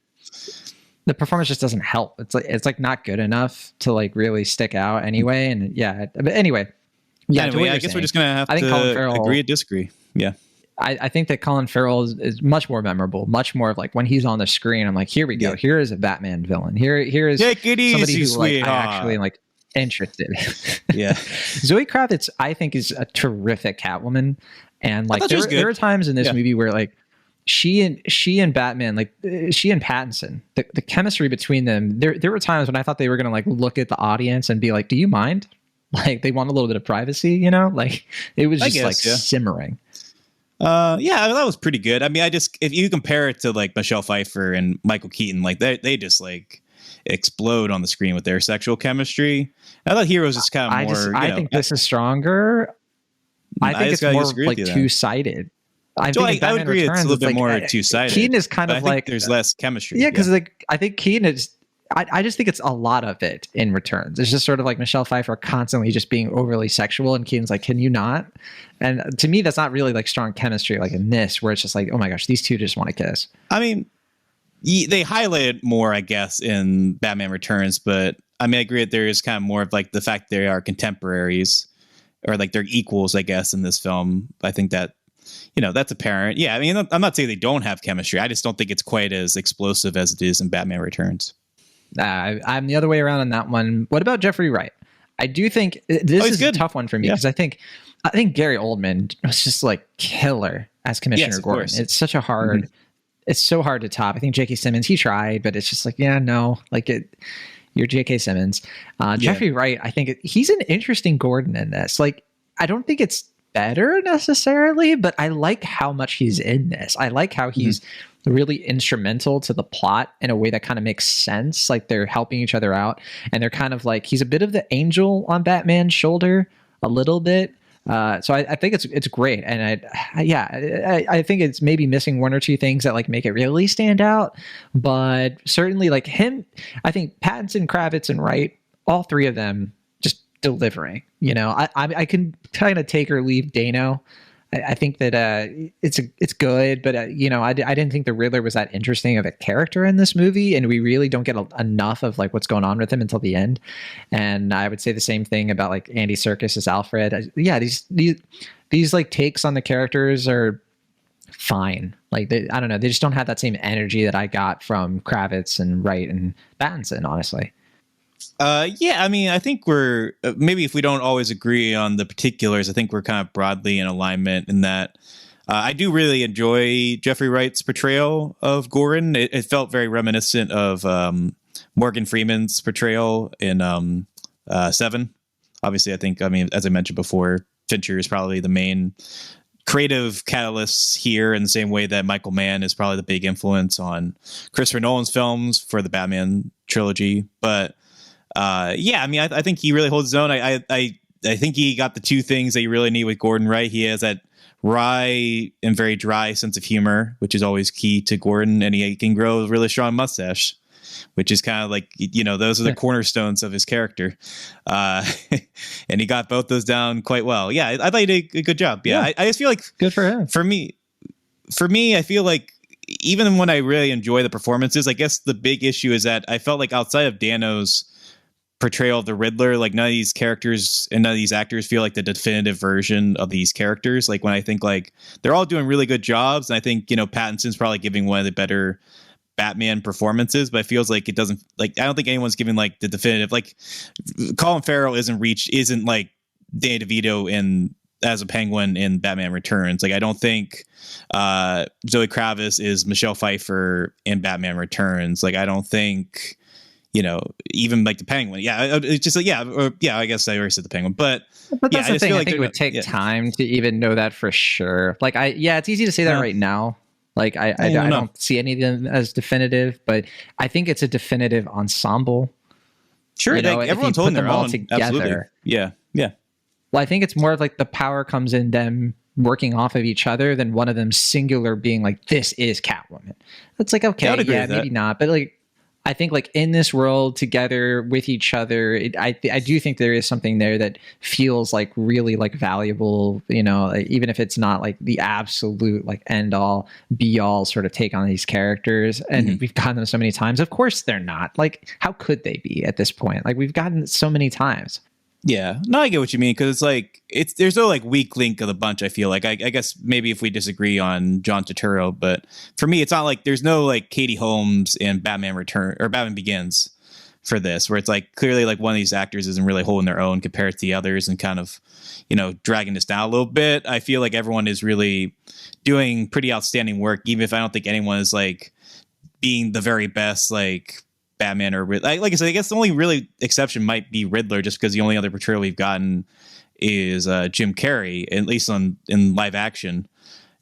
Speaker 1: The performance just doesn't help. It's like not good enough to like really stick out anyway. And yeah, but anyway.
Speaker 2: Yeah, anyway, I guess we're just gonna have to Colin Farrell, agree or disagree. Yeah,
Speaker 1: I think that Colin Farrell is much more memorable, much more of like when he's on the screen, I'm like, here we go. Here is a Batman villain. Here is
Speaker 2: Take it
Speaker 1: somebody
Speaker 2: easy,
Speaker 1: who like I
Speaker 2: sweetheart.
Speaker 1: actually like interested.
Speaker 2: Yeah.
Speaker 1: Zoe Kravitz, I think, is a terrific Catwoman. And like there are times in this movie where like she and Batman, like she and Pattinson, the chemistry between them, there were times when I thought they were gonna like look at the audience and be like, do you mind? Like they want a little bit of privacy, you know? Like it was just simmering.
Speaker 2: Yeah, that was pretty good. I mean, if you compare it to like Michelle Pfeiffer and Michael Keaton, like they just like explode on the screen with their sexual chemistry. I thought Heroes is kind of more.
Speaker 1: I think this is stronger. I think it's more like two-sided.
Speaker 2: I would agree it's a little bit more two-sided.
Speaker 1: Keaton is kind of like
Speaker 2: there's less chemistry.
Speaker 1: Yeah, because like I think Keaton is. I just think it's a lot of it in Returns. It's just sort of like Michelle Pfeiffer constantly just being overly sexual, and Keaton's like, "Can you not?" And to me, that's not really like strong chemistry, like in this, where it's just like, "Oh my gosh, these two just want to kiss."
Speaker 2: I mean, they highlight it more, I guess, in Batman Returns, but I mean, I agree that there is kind of more of like the fact they are contemporaries or like they're equals, I guess, in this film. I think that, that's apparent. Yeah, I mean, I'm not saying they don't have chemistry. I just don't think it's quite as explosive as it is in Batman Returns.
Speaker 1: I'm the other way around on that one. What about Jeffrey Wright? I do think this is a tough one for me because I think Gary Oldman was just like killer as Commissioner Gordon. It's such a hard, it's so hard to top. I think J.K. Simmons, he tried, but it's just like, you're J.K. Simmons. Jeffrey Wright, I think he's an interesting Gordon in this. Like, I don't think it's better necessarily, but I like how much he's in this. I like how he's really instrumental to the plot in a way that kind of makes sense. Like they're helping each other out, and they're kind of like, he's a bit of the angel on Batman's shoulder a little bit. So I think it's great. And I think it's maybe missing one or two things that like make it really stand out, but certainly like him, I think Pattinson, Kravitz, and Wright, all three of them just delivering, I can kind of take or leave Dano. I think that it's good, but I didn't think the Riddler was that interesting of a character in this movie, and we really don't get enough of like what's going on with him until the end. And I would say the same thing about like Andy Serkis as Alfred. These like takes on the characters are fine. Like I don't know, they just don't have that same energy that I got from Kravitz and Wright and Pattinson, honestly.
Speaker 2: I mean, I think we're maybe if we don't always agree on the particulars, I think we're kind of broadly in alignment in that I do really enjoy Jeffrey Wright's portrayal of Gordon. It felt very reminiscent of Morgan Freeman's portrayal in Seven. Obviously, I mean, as I mentioned before, Fincher is probably the main creative catalyst here in the same way that Michael Mann is probably the big influence on Christopher Nolan's films for the Batman trilogy. But I mean, I think he really holds his own. I think he got the two things that you really need with Gordon, right? He has that wry and very dry sense of humor, which is always key to Gordon, and he can grow a really strong mustache, which is kind of like, those are the cornerstones of his character. And he got both those down quite well. Yeah, I thought he did a good job. Yeah. I just feel like
Speaker 1: good for him.
Speaker 2: For me, I feel like even when I really enjoy the performances, I guess the big issue is that I felt like outside of Dano's portrayal of the Riddler, like none of these characters and none of these actors feel like the definitive version of these characters. Like when I think like they're all doing really good jobs, and I think Pattinson's probably giving one of the better Batman performances, but it feels like it doesn't, like I don't think anyone's giving like the definitive, like Colin Farrell isn't like Danny DeVito as a Penguin in Batman Returns. Like I don't think Zoe Kravitz is Michelle Pfeiffer in Batman Returns. Like I don't think even like the Penguin. Yeah, it's just like, I guess I already said the Penguin, but
Speaker 1: that's the thing. I think it would take time to even know that for sure. Like it's easy to say that right now. Like I don't see any of them as definitive, but I think it's a definitive ensemble.
Speaker 2: Sure, everyone's holding their own together. Absolutely. Yeah.
Speaker 1: Well, I think it's more of like the power comes in them working off of each other than one of them singular being like, this is Catwoman. It's like, okay, maybe not, but like I think like in this world together with each other, I do think there is something there that feels like really like valuable, like, even if it's not like the absolute like end all be all sort of take on these characters. And we've gotten them so many times. Of course they're not. Like, how could they be at this point? Like we've gotten it so many times.
Speaker 2: Yeah, no, I get what you mean because it's like there's no like weak link of the bunch. I feel like I guess maybe if we disagree on John Turturro, but for me, it's not like there's no like Katie Holmes in Batman Return or Batman Begins for this, where it's like clearly like one of these actors isn't really holding their own compared to the others and kind of, you know, dragging this down a little bit. I feel like everyone is really doing pretty outstanding work, even if I don't think anyone is like being the very best like Batman or like I said, I guess the only really exception might be Riddler, just because the only other portrayal we've gotten is Jim Carrey, at least in live action.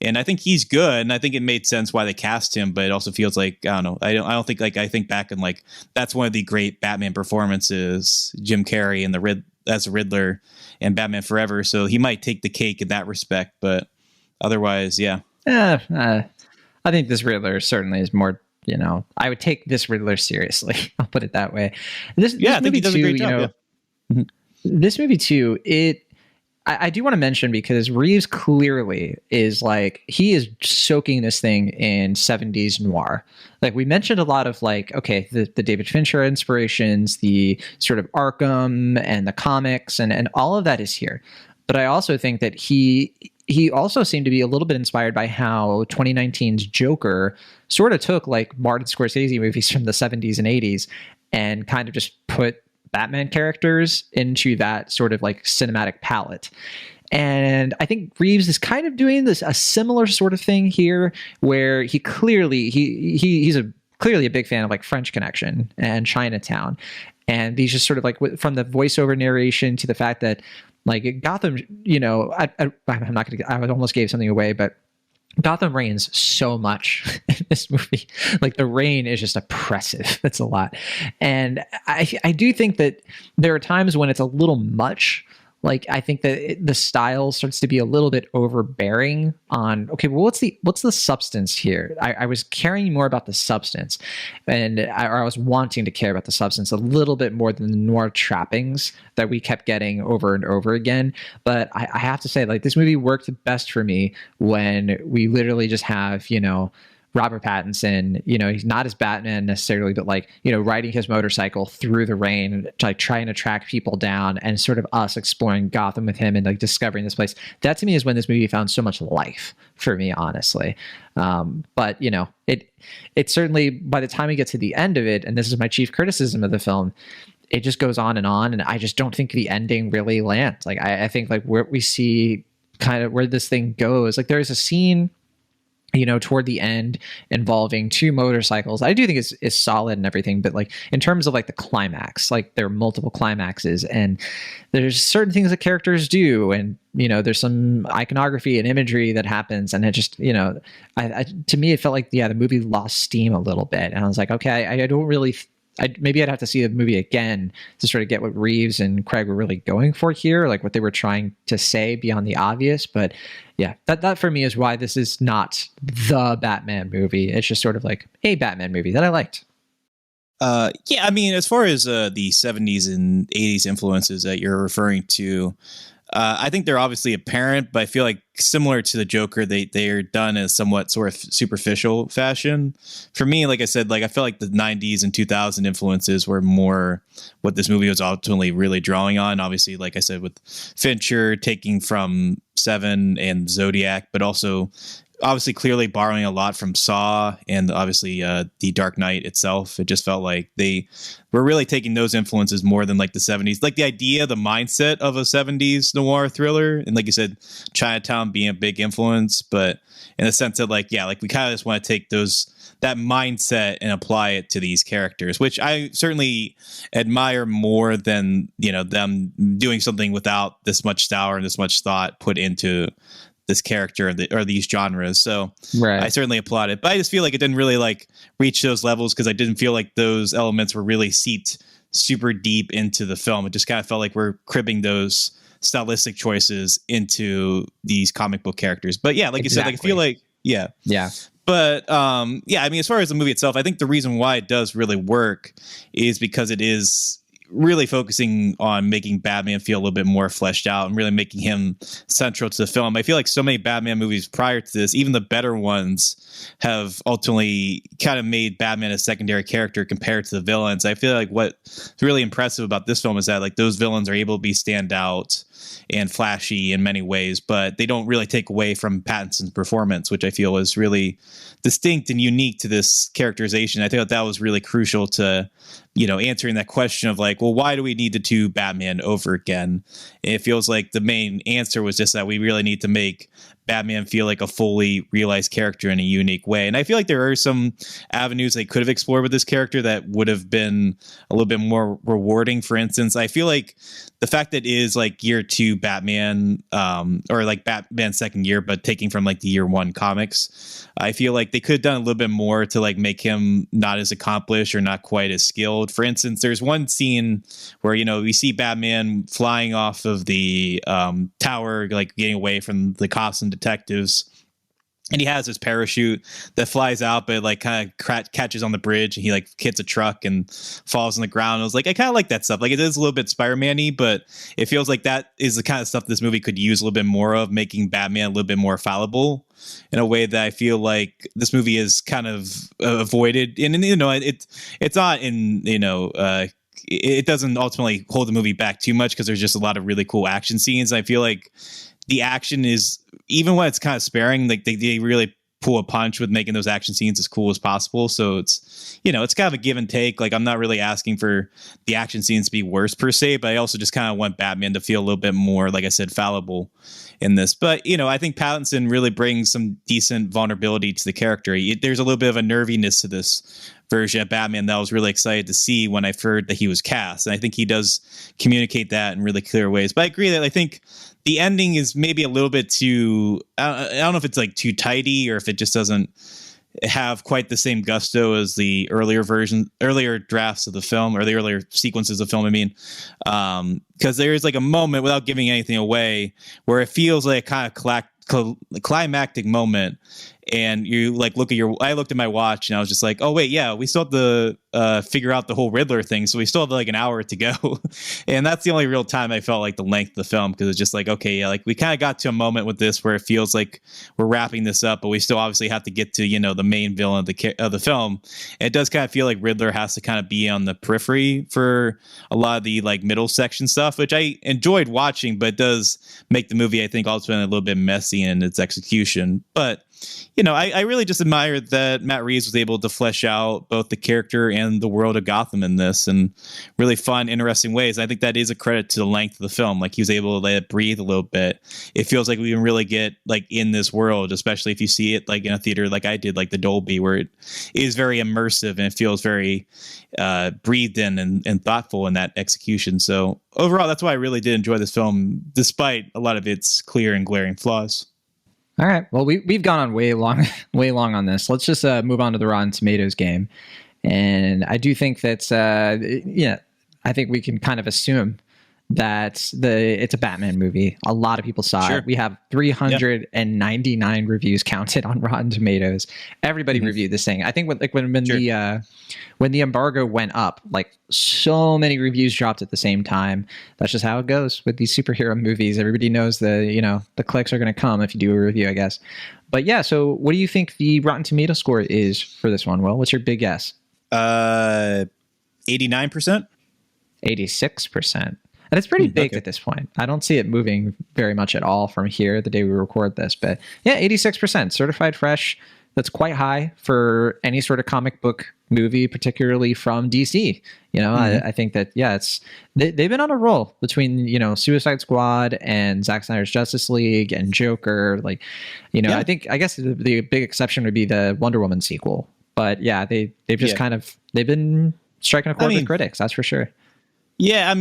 Speaker 2: And I think he's good, and I think it made sense why they cast him. But it also feels like I don't know. I don't think like I think back and like that's one of the great Batman performances, Jim Carrey and as a Riddler and Batman Forever. So he might take the cake in that respect. But otherwise, yeah.
Speaker 1: I think this Riddler certainly is more. You know, I would take this Riddler seriously. I'll put it that way. This
Speaker 2: I think he does a great job.
Speaker 1: This movie too. I do want to mention because Reeves clearly is like he is soaking this thing in 70s noir. Like we mentioned a lot of like, okay, the David Fincher inspirations, the sort of Arkham and the comics and all of that is here. But I also think that he also seemed to be a little bit inspired by how 2019's Joker sort of took like Martin Scorsese movies from the 70s and 80s and kind of just put Batman characters into that sort of like cinematic palette. And I think Reeves is kind of doing a similar sort of thing here, where he clearly he's clearly a big fan of like French Connection and Chinatown, and these just sort of like from the voiceover narration to the fact that like Gotham, you know, I'm not gonna. I almost gave something away, but Gotham rains so much in this movie. Like the rain is just oppressive. That's a lot. And I do think that there are times when it's a little much. Like I think that the style starts to be a little bit overbearing on, okay, well, what's the substance here? I was caring more about the substance, and I was wanting to care about the substance a little bit more than the noir trappings that we kept getting over and over again. But I have to say, like, this movie worked best for me when we literally just have, you know, Robert Pattinson, you know, he's not as Batman necessarily, but like, you know, riding his motorcycle through the rain, like trying to track people down, and sort of us exploring Gotham with him and like discovering this place. That to me is when this movie found so much life for me, honestly. But you know, it certainly, by the time we get to the end of it, and this is my chief criticism of the film, it just goes on, and I just don't think the ending really lands. Like I think like where we see kind of where this thing goes, like there is a scene, you know, toward the end involving two motorcycles. I do think is solid and everything, but like in terms of like the climax, like there are multiple climaxes and there's certain things that characters do. And, you know, there's some iconography and imagery that happens. And it just, you know, to me, it felt like, yeah, the movie lost steam a little bit. And I was like, okay, I don't really, maybe I'd have to see the movie again to sort of get what Reeves and Craig were really going for here, like what they were trying to say beyond the obvious. But yeah, that for me is why this is not the Batman movie. It's just sort of like a Batman movie that I liked.
Speaker 2: Yeah, I mean, as far as the 70s and 80s influences that you're referring to, I think they're obviously apparent, but I feel like similar to the Joker, they are done in a somewhat sort of superficial fashion. For me, like I said, like I feel like the 90s and 2000 influences were more what this movie was ultimately really drawing on. Obviously, like I said, with Fincher taking from Seven and Zodiac, but also obviously clearly borrowing a lot from Saw and obviously The Dark Knight itself. It just felt like they were really taking those influences more than like the 70s, like the idea, the mindset of a 70s noir thriller. And like you said, Chinatown being a big influence, but in the sense that like, yeah, like we kind of just want to take that mindset and apply it to these characters, which I certainly admire more than, you know, them doing something without this much style and this much thought put into this character or these genres. So right. I certainly applaud it, but I just feel like it didn't really like reach those levels because I didn't feel like those elements were really seeped super deep into the film. It just kind of felt like we're cribbing those stylistic choices into these comic book characters. But yeah, like exactly. You said, like I feel like, yeah. But yeah, I mean, as far as the movie itself, I think the reason why it does really work is because it is really focusing on making Batman feel a little bit more fleshed out and really making him central to the film. I feel like so many Batman movies prior to this, even the better ones, have ultimately kind of made Batman a secondary character compared to the villains. I feel like what's really impressive about this film is that like those villains are able to be stand out and flashy in many ways, but they don't really take away from Pattinson's performance, which I feel is really distinct and unique to this characterization. I think that was really crucial to, answering that question of like, well, why do we need the two Batman over again? And it feels like the main answer was just that we really need to make Batman feel like a fully realized character in a unique way. And I feel like there are some avenues they could have explored with this character that would have been a little bit more rewarding. For instance, I feel like the fact that it is like year 2 Batman, or like Batman's second year, but taking from like the year 1 comics, I feel like they could have done a little bit more to like make him not as accomplished or not quite as skilled. For instance, there's one scene where, we see Batman flying off of the tower, like getting away from the cops and detectives. And he has his parachute that flies out, but like kind of catches on the bridge, and he like hits a truck and falls on the ground. I was like, I kind of like that stuff. Like it is a little bit Spider-Man-y, but it feels like that is the kind of stuff this movie could use a little bit more of, making Batman a little bit more fallible in a way that I feel like this movie is kind of avoided. And it's not in, it doesn't ultimately hold the movie back too much because there's just a lot of really cool action scenes. I feel like the action is, even when it's kind of sparing, like they really pull a punch with making those action scenes as cool as possible. So it's, it's kind of a give and take. Like I'm not really asking for the action scenes to be worse per se, but I also just kind of want Batman to feel a little bit more, like I said, fallible in this. But, I think Pattinson really brings some decent vulnerability to the character. There's a little bit of a nerviness to this version of Batman that I was really excited to see when I heard that he was cast. And I think he does communicate that in really clear ways. But I agree that I think the ending is maybe a little bit too, I don't know if it's like too tidy or if it just doesn't have quite the same gusto as the earlier drafts of the film, or the earlier sequences of film. I mean, because there is like a moment, without giving anything away, where it feels like a kind of climactic moment, and you like I looked at my watch and I was just like, oh wait, yeah, we still have to figure out the whole Riddler thing, so we still have like an hour to go. And that's the only real time I felt like the length of the film, because it's just like, okay, yeah, like we kind of got to a moment with this where it feels like we're wrapping this up, but we still obviously have to get to the main villain of the film. And it does kind of feel like Riddler has to kind of be on the periphery for a lot of the like middle section stuff, which I enjoyed watching, but it does make the movie, I think, ultimately a little bit messy in its execution. But I really just admire that Matt Reeves was able to flesh out both the character and the world of Gotham in this in really fun, interesting ways. I think that is a credit to the length of the film. Like he was able to let it breathe a little bit. It feels like we can really get like in this world, especially if you see it like in a theater like I did, like the Dolby, where it is very immersive and it feels very breathed in and thoughtful in that execution. So overall, that's why I really did enjoy this film, despite a lot of its clear and glaring flaws.
Speaker 1: All right. Well, we've gone on way long on this. Let's just move on to the Rotten Tomatoes game. And I do think that, I think we can kind of assume that it's a Batman movie. A lot of people saw it. We have 399 reviews counted on Rotten Tomatoes. Everybody reviewed this thing. I think when the embargo went up, like so many reviews dropped at the same time. That's just how it goes with these superhero movies. Everybody knows the clicks are going to come if you do a review, I guess. But yeah, so what do you think the Rotten Tomato score is for this one, Will? What's your big guess?
Speaker 2: 89%?
Speaker 1: 86%. And it's pretty big at this point. I don't see it moving very much at all from here, the day we record this. But yeah, 86%. Certified fresh. That's quite high for any sort of comic book movie, particularly from DC. I think that, they've been on a roll between, Suicide Squad and Zack Snyder's Justice League and Joker. I guess the big exception would be the Wonder Woman sequel. But yeah, they've just they've been striking a chord with critics. That's for sure.
Speaker 2: Yeah,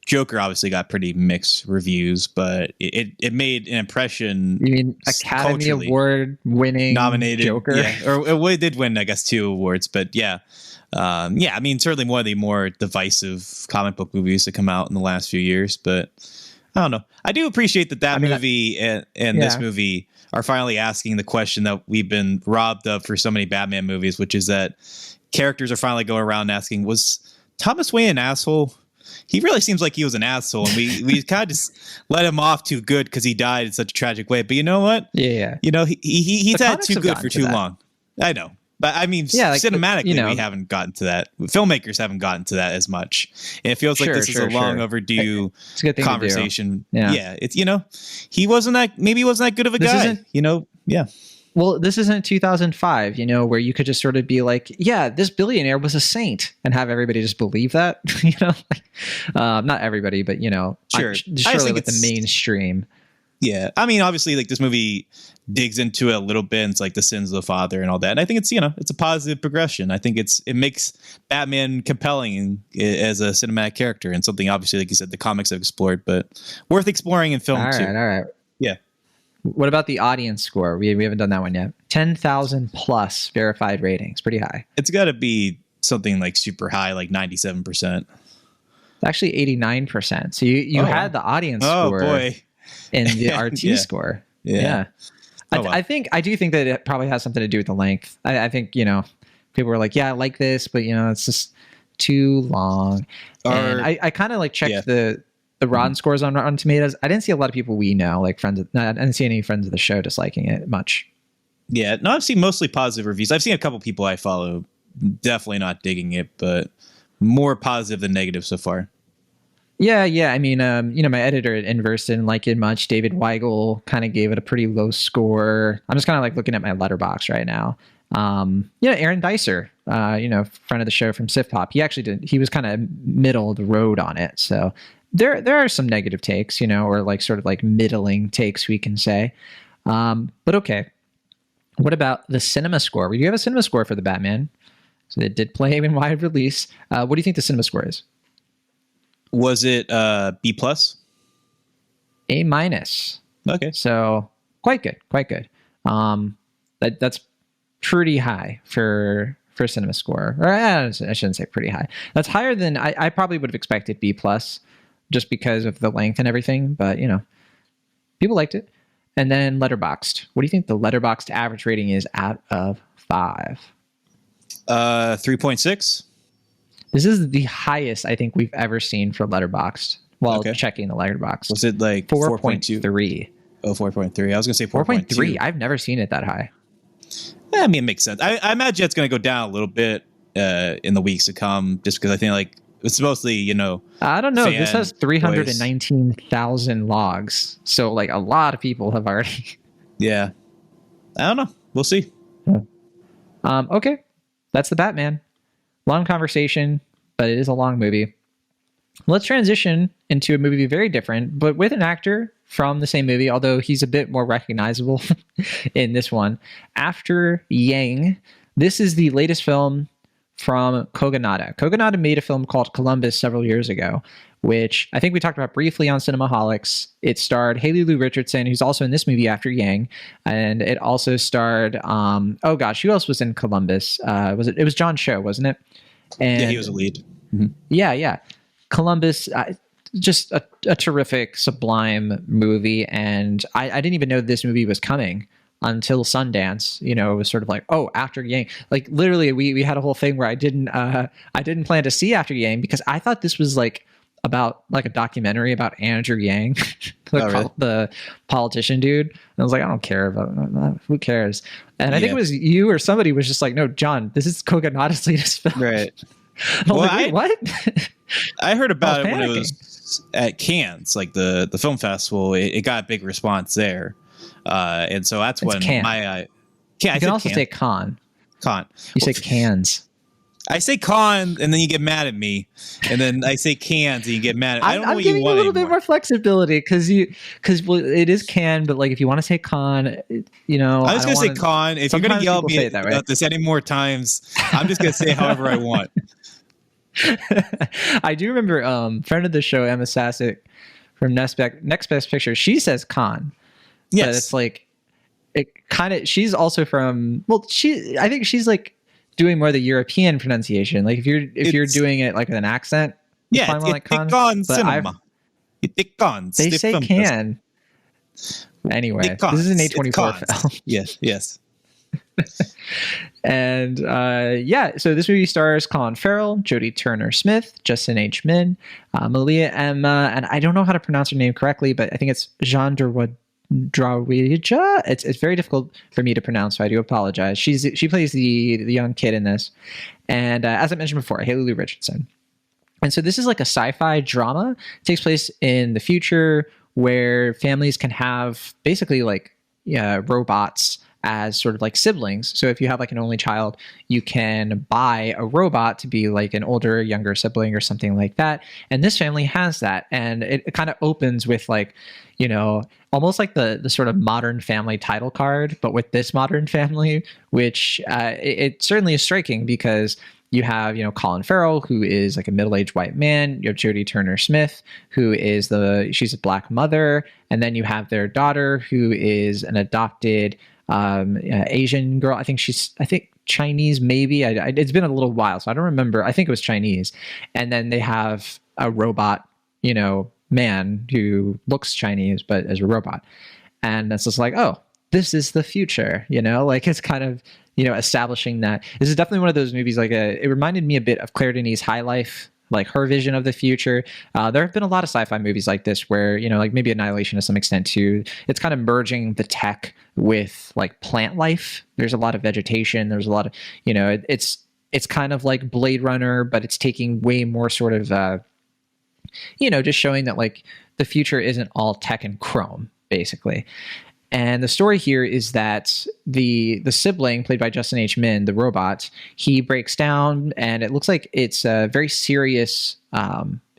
Speaker 2: Joker obviously got pretty mixed reviews, but it made an impression.
Speaker 1: You mean Academy Award winning
Speaker 2: nominated
Speaker 1: Joker?
Speaker 2: Yeah, or it did win, I guess, 2 awards. But certainly one of the more divisive comic book movies to come out in the last few years. But I don't know. I do appreciate that movie and this movie are finally asking the question that we've been robbed of for so many Batman movies, which is that characters are finally going around asking, Thomas Wayne an asshole? He really seems like he was an asshole, and we kind of just let him off too good because he died in such a tragic way. But you know what?
Speaker 1: Yeah.
Speaker 2: You know, he's
Speaker 1: The
Speaker 2: had
Speaker 1: comics
Speaker 2: too
Speaker 1: have
Speaker 2: good
Speaker 1: gotten
Speaker 2: for
Speaker 1: to
Speaker 2: too
Speaker 1: that.
Speaker 2: long. I know. But I mean,
Speaker 1: Yeah, like,
Speaker 2: cinematically,
Speaker 1: you know.
Speaker 2: we haven't gotten to that. Filmmakers haven't gotten to that as much. And it feels like
Speaker 1: Sure,
Speaker 2: this is a long overdue
Speaker 1: It's a good thing to do.
Speaker 2: conversation.
Speaker 1: Yeah.
Speaker 2: It's, you know, he wasn't that good of a
Speaker 1: This
Speaker 2: guy.
Speaker 1: isn't-
Speaker 2: You know, yeah.
Speaker 1: Well, this isn't 2005, you know, where you could just sort of be like, yeah, this billionaire was a saint, and have everybody just believe that, you know, not everybody, but you know,
Speaker 2: Sure. I just
Speaker 1: surely
Speaker 2: think
Speaker 1: like the
Speaker 2: it's-
Speaker 1: mainstream.
Speaker 2: Yeah. I mean, obviously, like this movie digs into it a little bit. And it's like the sins of the father and all that. And I think it's, you know, it's a positive progression. I think it makes Batman compelling as a cinematic character, and something obviously, like you said, the comics have explored, but worth exploring in film
Speaker 1: All
Speaker 2: too.
Speaker 1: right.
Speaker 2: Yeah.
Speaker 1: What about the audience score? We haven't done that one yet. 10,000 plus verified ratings, pretty high.
Speaker 2: It's got to be something like super high, like 97%.
Speaker 1: Actually, 89%. So you
Speaker 2: Oh.
Speaker 1: had the audience
Speaker 2: Oh
Speaker 1: score
Speaker 2: boy.
Speaker 1: in the RT
Speaker 2: Yeah.
Speaker 1: score.
Speaker 2: Yeah. Oh, wow.
Speaker 1: I do think that it probably has something to do with the length. I think, you know, people were like, yeah, I like this, but you know, it's just too long. And I kind of like checked the Rotten scores on Rotten Tomatoes. I didn't see a lot of people we know, like I didn't see any friends of the show disliking it much.
Speaker 2: Yeah. No, I've seen mostly positive reviews. I've seen a couple people I follow definitely not digging it, but more positive than negative so far.
Speaker 1: Yeah. I mean, you know, my editor at Inverse didn't like it much. David Weigel kind of gave it a pretty low score. I'm just kind of like looking at my letterbox right now. You know, Aaron Dicer, you know, friend of the show from Sif Pop, he was kind of middle of the road on it. So there are some negative takes, you know, or like sort of like middling takes, we can say. But okay. What about the cinema score? We do have a cinema score for the Batman. So it did play in wide release. What do you think the cinema score is?
Speaker 2: Was it B plus?
Speaker 1: A minus.
Speaker 2: Okay.
Speaker 1: So quite good. That's pretty high for cinema score. Or I shouldn't say pretty high. That's higher than I probably would have expected B plus, just because of the length and everything. But you know, people liked it. And then Letterboxd. What do you think the Letterboxd average rating is out of 5?
Speaker 2: 3.6.
Speaker 1: This is the highest I think we've ever seen for Letterboxd while checking the Letterboxd.
Speaker 2: Was it like
Speaker 1: 4.3?
Speaker 2: Oh, 4.3. I was going to say
Speaker 1: 4.3. I've never seen it that high.
Speaker 2: I mean, it makes sense. I imagine it's going to go down a little bit in the weeks to come, just because I think like it's mostly, you know.
Speaker 1: I don't know. This has
Speaker 2: voice.
Speaker 1: 319,000 logs. So like a lot of people have already.
Speaker 2: Yeah. I don't know. We'll see.
Speaker 1: Okay. That's the Batman. Long conversation, but it is a long movie. Let's transition into a movie very different, but with an actor from the same movie, although he's a bit more recognizable in this one. After Yang, this is the latest film from Kogonada. Kogonada made a film called Columbus several years ago, which I think we talked about briefly on Cinemaholics. It starred Haley Lou Richardson, who's also in this movie After Yang, and it also starred oh gosh, who else was in Columbus? It was John Cho, wasn't it? And
Speaker 2: Yeah, he was a lead.
Speaker 1: yeah. Columbus, just a terrific, sublime movie, and I didn't even know this movie was coming until Sundance. You know, it was sort of like, oh, After Yang. Like literally, we had a whole thing where I didn't plan to see After Yang because I thought this was like about like a documentary about Andrew Yang, the politician dude. And I was like, I don't care about who cares. And I think it was you or somebody was just like, no, John, this is Kogonada's latest film.
Speaker 2: Right.
Speaker 1: I was like, wait, what?
Speaker 2: I heard about it when
Speaker 1: panicking.
Speaker 2: it was at Cannes, like the film festival. It got a big response there, and so that's when
Speaker 1: Cannes.
Speaker 2: my
Speaker 1: You can also say Con. You say cans.
Speaker 2: I say con, and then you get mad at me, and then I say cans, and you get mad at me. I don't know
Speaker 1: I'm
Speaker 2: what
Speaker 1: giving
Speaker 2: you want
Speaker 1: a little bit
Speaker 2: anymore.
Speaker 1: more flexibility because it is can, but like if you want to say con, you know,
Speaker 2: I'm just
Speaker 1: I
Speaker 2: gonna
Speaker 1: don't
Speaker 2: say
Speaker 1: wanna-
Speaker 2: con. If you're gonna
Speaker 1: sometimes
Speaker 2: yell at
Speaker 1: people
Speaker 2: me
Speaker 1: say it that way.
Speaker 2: about this any more times, I'm just gonna say however I want.
Speaker 1: I do remember friend of the show Emma Sasek from Next Best Picture. She says con, but
Speaker 2: Yes,
Speaker 1: it's like it kind of. She's also from I think she's like doing more the European pronunciation. Like if you're doing it like with an accent, it's
Speaker 2: yeah,
Speaker 1: probably more like con.
Speaker 2: con
Speaker 1: but
Speaker 2: cinema. It con.
Speaker 1: They say can. Anyway, this is an A24 film.
Speaker 2: Yes.
Speaker 1: And yeah, so this movie stars Colin Farrell, Jodie Turner-Smith, Justin H. Min, Malia Emma, and I don't know how to pronounce her name correctly, but I think it's Jean Drawija. It's very difficult for me to pronounce, so I do apologize. She plays the young kid in this, and as I mentioned before, Haley Lou Richardson. And so this is like a sci-fi drama. It takes place in the future where families can have basically like robots as sort of like siblings. So if you have like an only child, you can buy a robot to be like an older, younger sibling or something like that. And this family has that. And it kind of opens with like, you know, almost like the sort of Modern Family title card, but with this Modern Family, which it certainly is striking because you have, you know, Colin Farrell, who is like a middle-aged white man. You have Jodie Turner-Smith, who is she's a Black mother. And then you have their daughter, who is an adopted Asian girl. I think Chinese, maybe. It's been a little while, so I don't remember. I think it was Chinese. And then they have a robot, you know, man who looks Chinese, but as a robot. And that's just like, oh, this is the future, you know, like it's kind of, you know, establishing that this is definitely one of those movies. Like it reminded me a bit of Claire Denis' High Life, like her vision of the future. There have been a lot of sci-fi movies like this where, you know, like maybe Annihilation to some extent too. It's kind of merging the tech with like plant life. There's a lot of vegetation. There's a lot of, you know, it's kind of like Blade Runner, but it's taking way more sort of, you know, just showing that like the future isn't all tech and chrome, basically. And the story here is that the sibling, played by Justin H. Min, the robot, he breaks down, and it looks like it's a very serious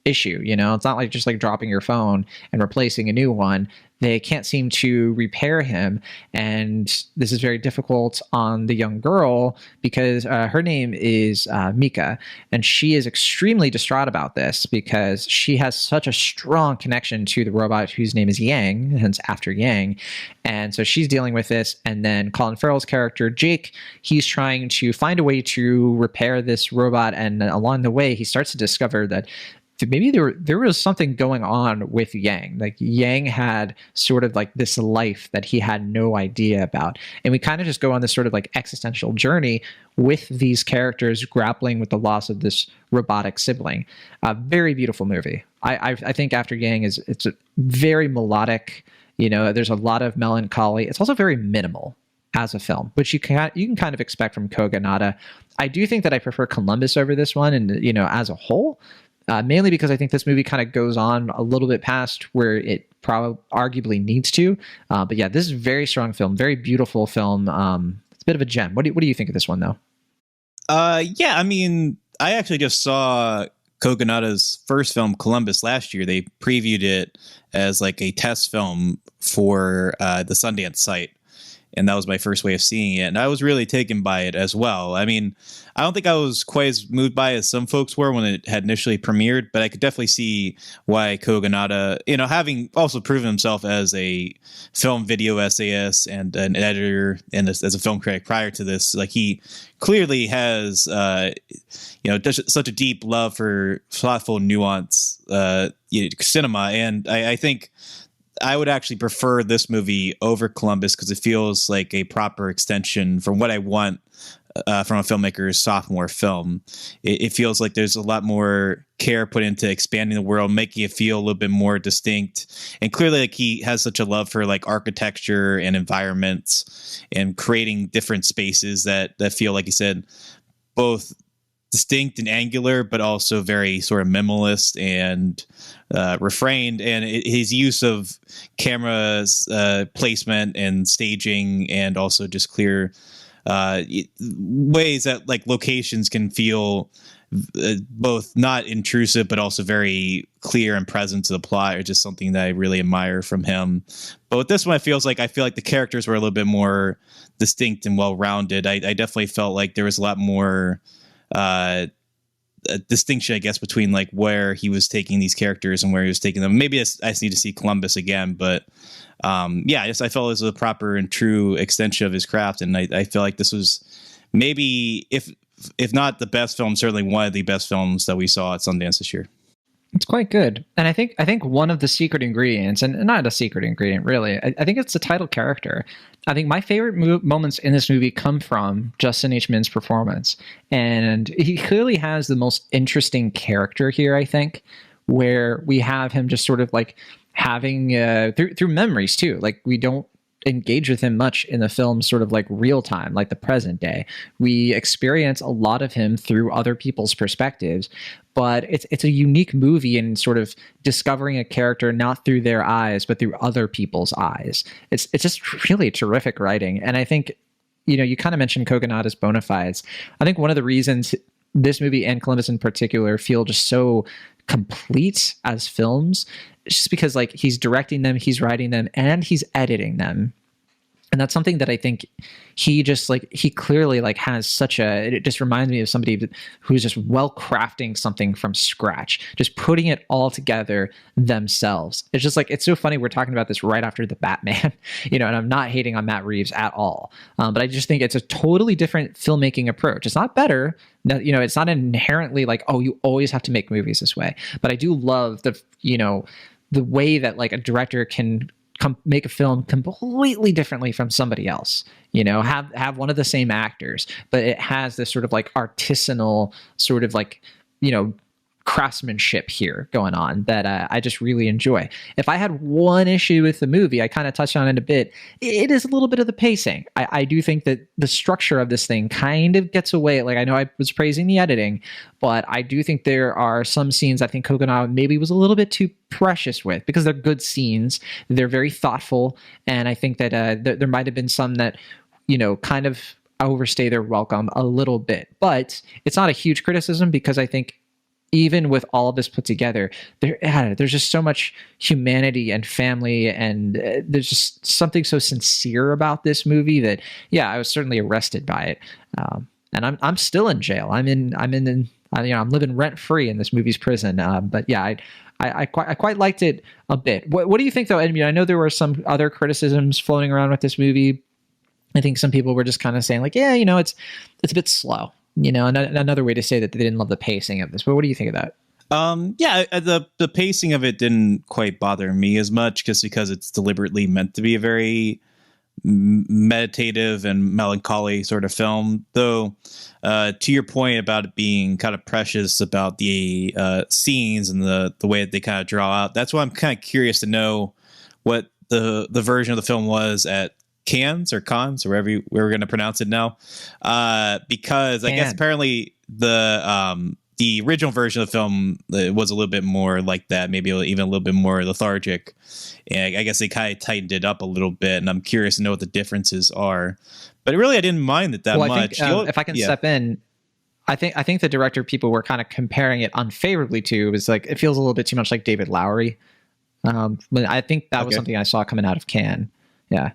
Speaker 1: issue. You know, it's not like just like dropping your phone and replacing a new one. They can't seem to repair him, and this is very difficult on the young girl because her name is Mika, and she is extremely distraught about this because she has such a strong connection to the robot whose name is Yang, hence after Yang, and so she's dealing with this. And then Colin Farrell's character Jake, he's trying to find a way to repair this robot, and along the way, he starts to discover that maybe there was something going on with Yang. Like Yang had sort of like this life that he had no idea about. And we kind of just go on this sort of like existential journey with these characters grappling with the loss of this robotic sibling. A very beautiful movie. I think After Yang it's a very melodic, you know, there's a lot of melancholy. It's also very minimal as a film, which you can kind of expect from Kogonada. I do think that I prefer Columbus over this one, and, you know, as a whole, mainly because I think this movie kind of goes on a little bit past where it probably arguably needs to. But yeah, this is a very strong film, very beautiful film. It's a bit of a gem. What do you think of this one, though?
Speaker 2: Yeah, I mean, I actually just saw Kogonada's first film, Columbus, last year. They previewed it as like a test film for the Sundance site. And that was my first way of seeing it. And I was really taken by it as well. I mean, I don't think I was quite as moved by it as some folks were when it had initially premiered, but I could definitely see why Kogonada, you know, having also proven himself as a film video essayist and an editor and as a film critic prior to this, like he clearly has, you know, such a deep love for thoughtful, nuance cinema. And I think I would actually prefer this movie over Columbus because it feels like a proper extension from what I want from a filmmaker's sophomore film. It feels like there's a lot more care put into expanding the world, making it feel a little bit more distinct. And clearly, like, he has such a love for like architecture and environments and creating different spaces that feel, like you said, both distinct and angular, but also very sort of minimalist and refrained. And his use of cameras placement and staging, and also just clear ways that like locations can feel both not intrusive, but also very clear and present to the plot, are just something that I really admire from him. But with this one, I feel like the characters were a little bit more distinct and well-rounded. I definitely felt like there was a lot more a distinction, I guess, between like where he was taking these characters and where he was taking them. Maybe I just need to see Columbus again, but yeah, I felt it was a proper and true extension of his craft, and I feel like this was maybe, if not the best film, certainly one of the best films that we saw at Sundance this year.
Speaker 1: It's quite good. And I think one of the secret ingredients, and not a secret ingredient really, I think it's the title character. I think my favorite moments in this movie come from Justin H. Min's performance. And he clearly has the most interesting character here, I think, where we have him just sort of like having through memories too. Like we don't engage with him much in the film sort of like real time, like the present day. We experience a lot of him through other people's perspectives, but it's a unique movie in sort of discovering a character not through their eyes but through other people's eyes. It's just really terrific writing. And I think, you kind of mentioned Kogonada's bona fides. I think one of the reasons this movie and Columbus in particular feel just so complete as films, it's just because like he's directing them, he's writing them, and he's editing them. And that's something that I think he clearly like has it just reminds me of somebody who's just well crafting something from scratch, just putting it all together themselves. It's just like, it's so funny. We're talking about this right after the Batman, and I'm not hating on Matt Reeves at all. But I just think it's a totally different filmmaking approach. It's not better. It's not inherently like, oh, you always have to make movies this way. But I do love the way that like a director can make a film completely differently from somebody else, have one of the same actors, but it has this sort of like artisanal sort of like, craftsmanship here going on that I just really enjoy. If I had one issue with the movie, I kind of touched on it a bit. It is a little bit of the pacing. I do think that the structure of this thing kind of gets away. Like I know I was praising the editing, but I do think there are some scenes I think Kogonada maybe was a little bit too precious with, because they're good scenes. They're very thoughtful. And I think that there might have been some that, kind of overstay their welcome a little bit. But it's not a huge criticism, because I think even with all of this put together, there's just so much humanity and family, and there's just something so sincere about this movie that, yeah, I was certainly arrested by it. And I'm still in jail. I'm living rent free in this movie's prison. But yeah, I quite liked it a bit. What do you think though? I mean, I know there were some other criticisms floating around with this movie. I think some people were just kind of saying like, yeah, it's a bit slow. Another way to say that they didn't love the pacing of this. But what do you think of that?
Speaker 2: Yeah, the pacing of it didn't quite bother me as much, because it's deliberately meant to be a very meditative and melancholy sort of film. Though, to your point about it being kind of precious about the scenes and the way that they kind of draw out, that's why I'm kind of curious to know what the version of the film was at Cannes or Cons, or wherever we're going to pronounce it now, because I guess apparently the original version of the film was a little bit more like that, maybe even a little bit more lethargic, and I guess they kind of tightened it up a little bit, and I'm curious to know what the differences are. But really, I didn't mind it that much.
Speaker 1: Think, if I can step in, I think the director people were kind of comparing it unfavorably to was like, it feels a little bit too much like David Lowery. But I think that was something I saw coming out of Cannes. Yeah.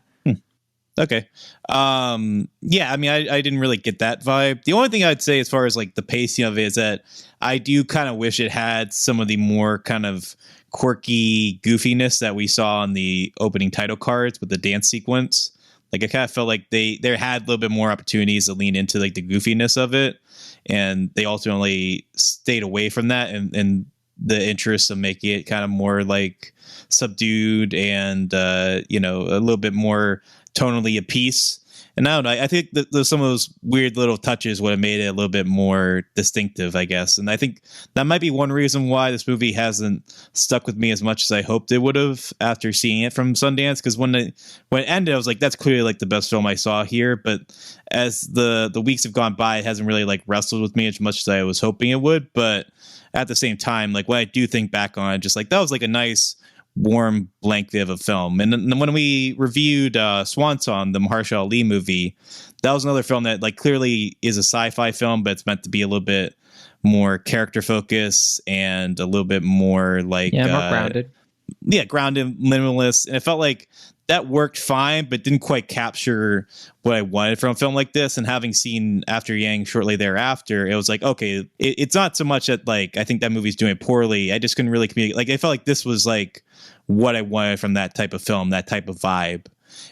Speaker 2: Okay. Yeah, I mean, I didn't really get that vibe. The only thing I'd say as far as like the pacing of it is that I do kind of wish it had some of the more kind of quirky goofiness that we saw on the opening title cards with the dance sequence. Like I kind of felt like they had a little bit more opportunities to lean into like the goofiness of it, and they ultimately stayed away from that and the interest of making it kind of more like subdued and a little bit more tonally a piece. And I don't know, I think that some of those weird little touches would have made it a little bit more distinctive, I guess. And I think that might be one reason why this movie hasn't stuck with me as much as I hoped it would have after seeing it from Sundance. Because when it ended, I was like, that's clearly like the best film I saw here. But as the weeks have gone by, it hasn't really like wrestled with me as much as I was hoping it would. But at the same time, like when I do think back on it, just like that was like a nice warm blanket of a film. And then when we reviewed Swan Song, the Mahershala Ali movie, that was another film that like clearly is a sci-fi film, but it's meant to be a little bit more character focused and a little bit more like
Speaker 1: more grounded.
Speaker 2: Yeah, grounded, minimalist. And it felt like that worked fine, but didn't quite capture what I wanted from a film like this. And having seen After Yang shortly thereafter, it was like, okay, it's not so much that like I think that movie's doing poorly. I just couldn't really communicate. Like I felt like this was like what I wanted from that type of film, that type of vibe.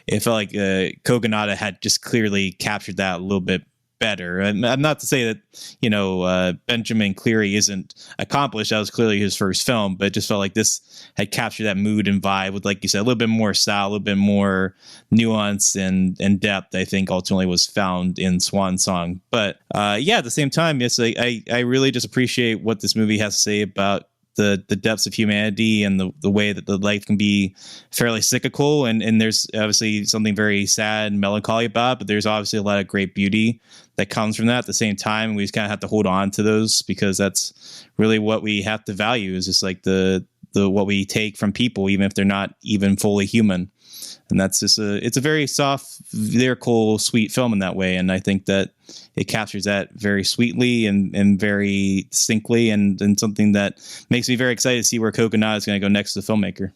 Speaker 2: It felt like Kogonada had just clearly captured that a little bit better. And I'm not to say that, Benjamin Cleary isn't accomplished. That was clearly his first film, but it just felt like this had captured that mood and vibe with, like you said, a little bit more style, a little bit more nuance and depth. I think ultimately was found in Swan Song. But at the same time, yes, I really just appreciate what this movie has to say about the depths of humanity and the way that the life can be fairly cyclical. And there's obviously something very sad and melancholy about it, but there's obviously a lot of great beauty that comes from that. At the same time, we just kind of have to hold on to those, because that's really what we have to value, is just like the what we take from people, even if they're not even fully human. And that's just it's a very soft, lyrical, sweet film in that way. And I think that it captures that very sweetly and very distinctly, and something that makes me very excited to see where Coconut is going to go next to the filmmaker.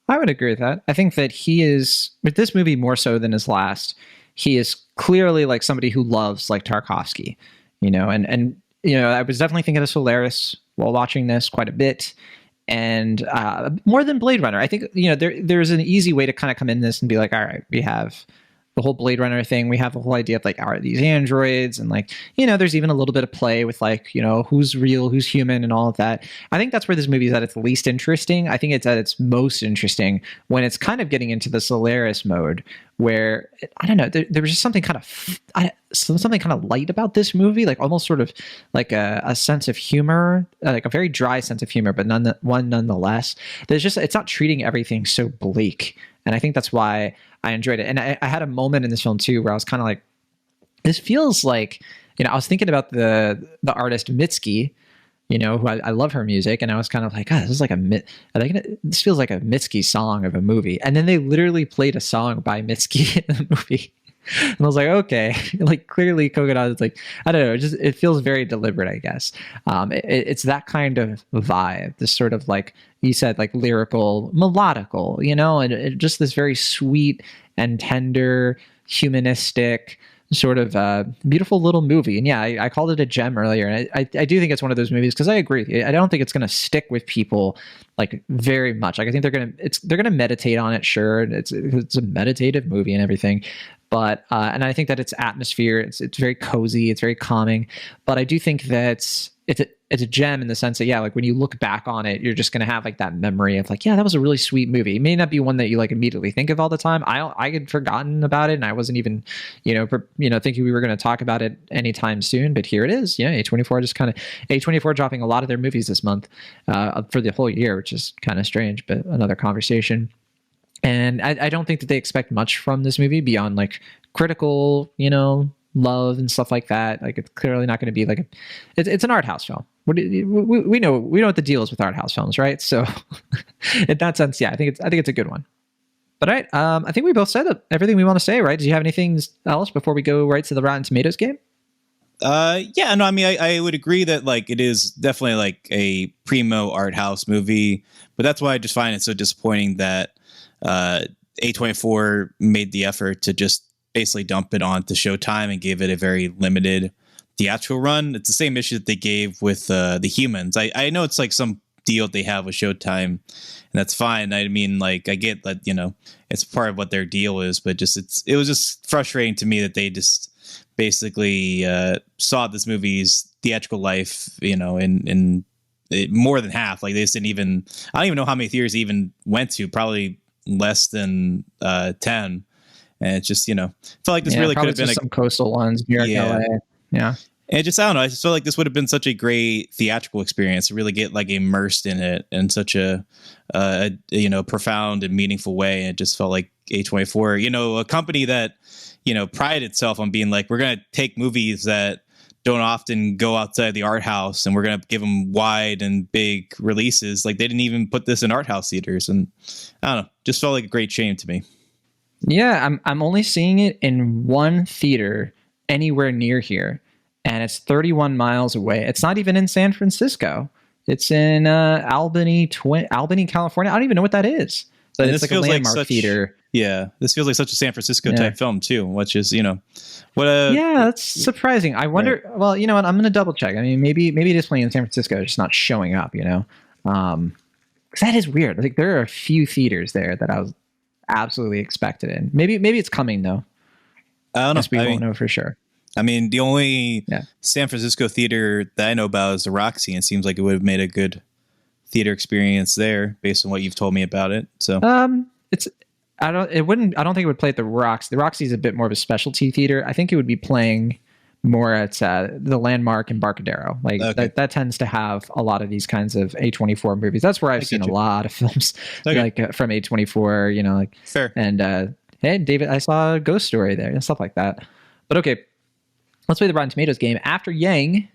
Speaker 1: I would agree with that. I think that he is, with this movie more so than his last, he is clearly like somebody who loves like Tarkovsky, and I was definitely thinking of Solaris while watching this quite a bit. And more than Blade Runner, I think, there's an easy way to kind of come in this and be like, all right, we have the whole Blade Runner thing. We have the whole idea of like, are these androids? And like, there's even a little bit of play with like, who's real, who's human and all of that. I think that's where this movie is at its least interesting. I think it's at its most interesting when it's kind of getting into the Solaris mode, where, I don't know, there was just something kind of light about this movie, like almost sort of like a sense of humor, like a very dry sense of humor, but nonetheless. It's not treating everything so bleak. And I think that's why I enjoyed it. And I had a moment in this film too, where I was kind of like, this feels like, I was thinking about the artist Mitski, who I love her music. And I was kind of like, this is like this feels like a Mitski song of a movie. And then they literally played a song by Mitski in the movie. And I was like, okay, like clearly Coconut is like, I don't know, it feels very deliberate, I guess. It's that kind of vibe, this sort of like you said, like lyrical, melodical, and just this very sweet and tender, humanistic sort of beautiful little movie. And yeah, I called it a gem earlier. And I do think it's one of those movies, because I agree with you. I don't think it's going to stick with people like very much. Like I think they're going to meditate on it. Sure. It's a meditative movie and everything. But and I think that its atmosphere, it's very cozy, it's very calming. But I do think that it's a gem in the sense that, like when you look back on it, you're just going to have like that memory of like, that was a really sweet movie. It may not be one that you like immediately think of all the time. I had forgotten about it, and I wasn't even, thinking we were going to talk about it anytime soon. But here it is. A24 dropping a lot of their movies this month for the whole year, which is kind of strange, but another conversation. And I don't think that they expect much from this movie beyond like critical, love and stuff like that. Like it's clearly not going to be like it's an art house film. We know what the deal is with art house films, right? So in that sense, I think it's a good one. But all right, I think we both said everything we want to say, right? Do you have anything else before we go right to the Rotten Tomatoes game?
Speaker 2: I would agree that like it is definitely like a primo art house movie, but that's why I just find it so disappointing that A24 made the effort to just basically dump it onto Showtime and gave it a very limited theatrical run. It's the same issue that they gave with The Humans. I know it's like some deal they have with Showtime, and that's fine. I mean, like I get that, it's part of what their deal is, but it was just frustrating to me that they just basically saw this movie's theatrical life, in more than half. Like they just didn't even, I don't even know how many theaters they even went to, probably less than 10. And it's just, felt like this really could have been
Speaker 1: some coastal ones, New York, LA. Yeah.
Speaker 2: And I don't know. I just felt like this would have been such a great theatrical experience to really get like immersed in it in such a profound and meaningful way. And it just felt like A24, a company that, prided itself on being like, we're going to take movies that don't often go outside the art house and we're going to give them wide and big releases. Like they didn't even put this in art house theaters. And I don't know, just felt like a great shame to me.
Speaker 1: Yeah, I'm only seeing it in one theater anywhere near here, and it's 31 miles away. It's not even in San Francisco. It's in Albany, California. I don't even know what that is. But it's like a landmark theater.
Speaker 2: Yeah, this feels like such a San Francisco type film too, which is,
Speaker 1: that's surprising. I wonder. Right. Well, you know what? I'm going to double check. I mean, maybe it is playing in San Francisco, just not showing up. Because that is weird. Like there are a few theaters there that I was absolutely expected in. Maybe it's coming though.
Speaker 2: I don't know.
Speaker 1: We won't know for sure.
Speaker 2: I mean, the only
Speaker 1: Yeah.
Speaker 2: San Francisco theater that I know about is the Roxy, and it seems like it would have made a good theater experience there based on what you've told me about it. So
Speaker 1: It's I don't think it would play at the Roxy. The Roxy is a bit more of a specialty theater. I think it would be playing more at the Landmark in Barcadero. Like
Speaker 2: Okay.
Speaker 1: that tends to have a lot of these kinds of A24 movies. That's where I've seen a lot of films
Speaker 2: Okay.
Speaker 1: like from A24, you know, like
Speaker 2: fair.
Speaker 1: and hey, David, I saw Ghost Story there and stuff like that. But okay, let's play the Rotten Tomatoes game after Yang.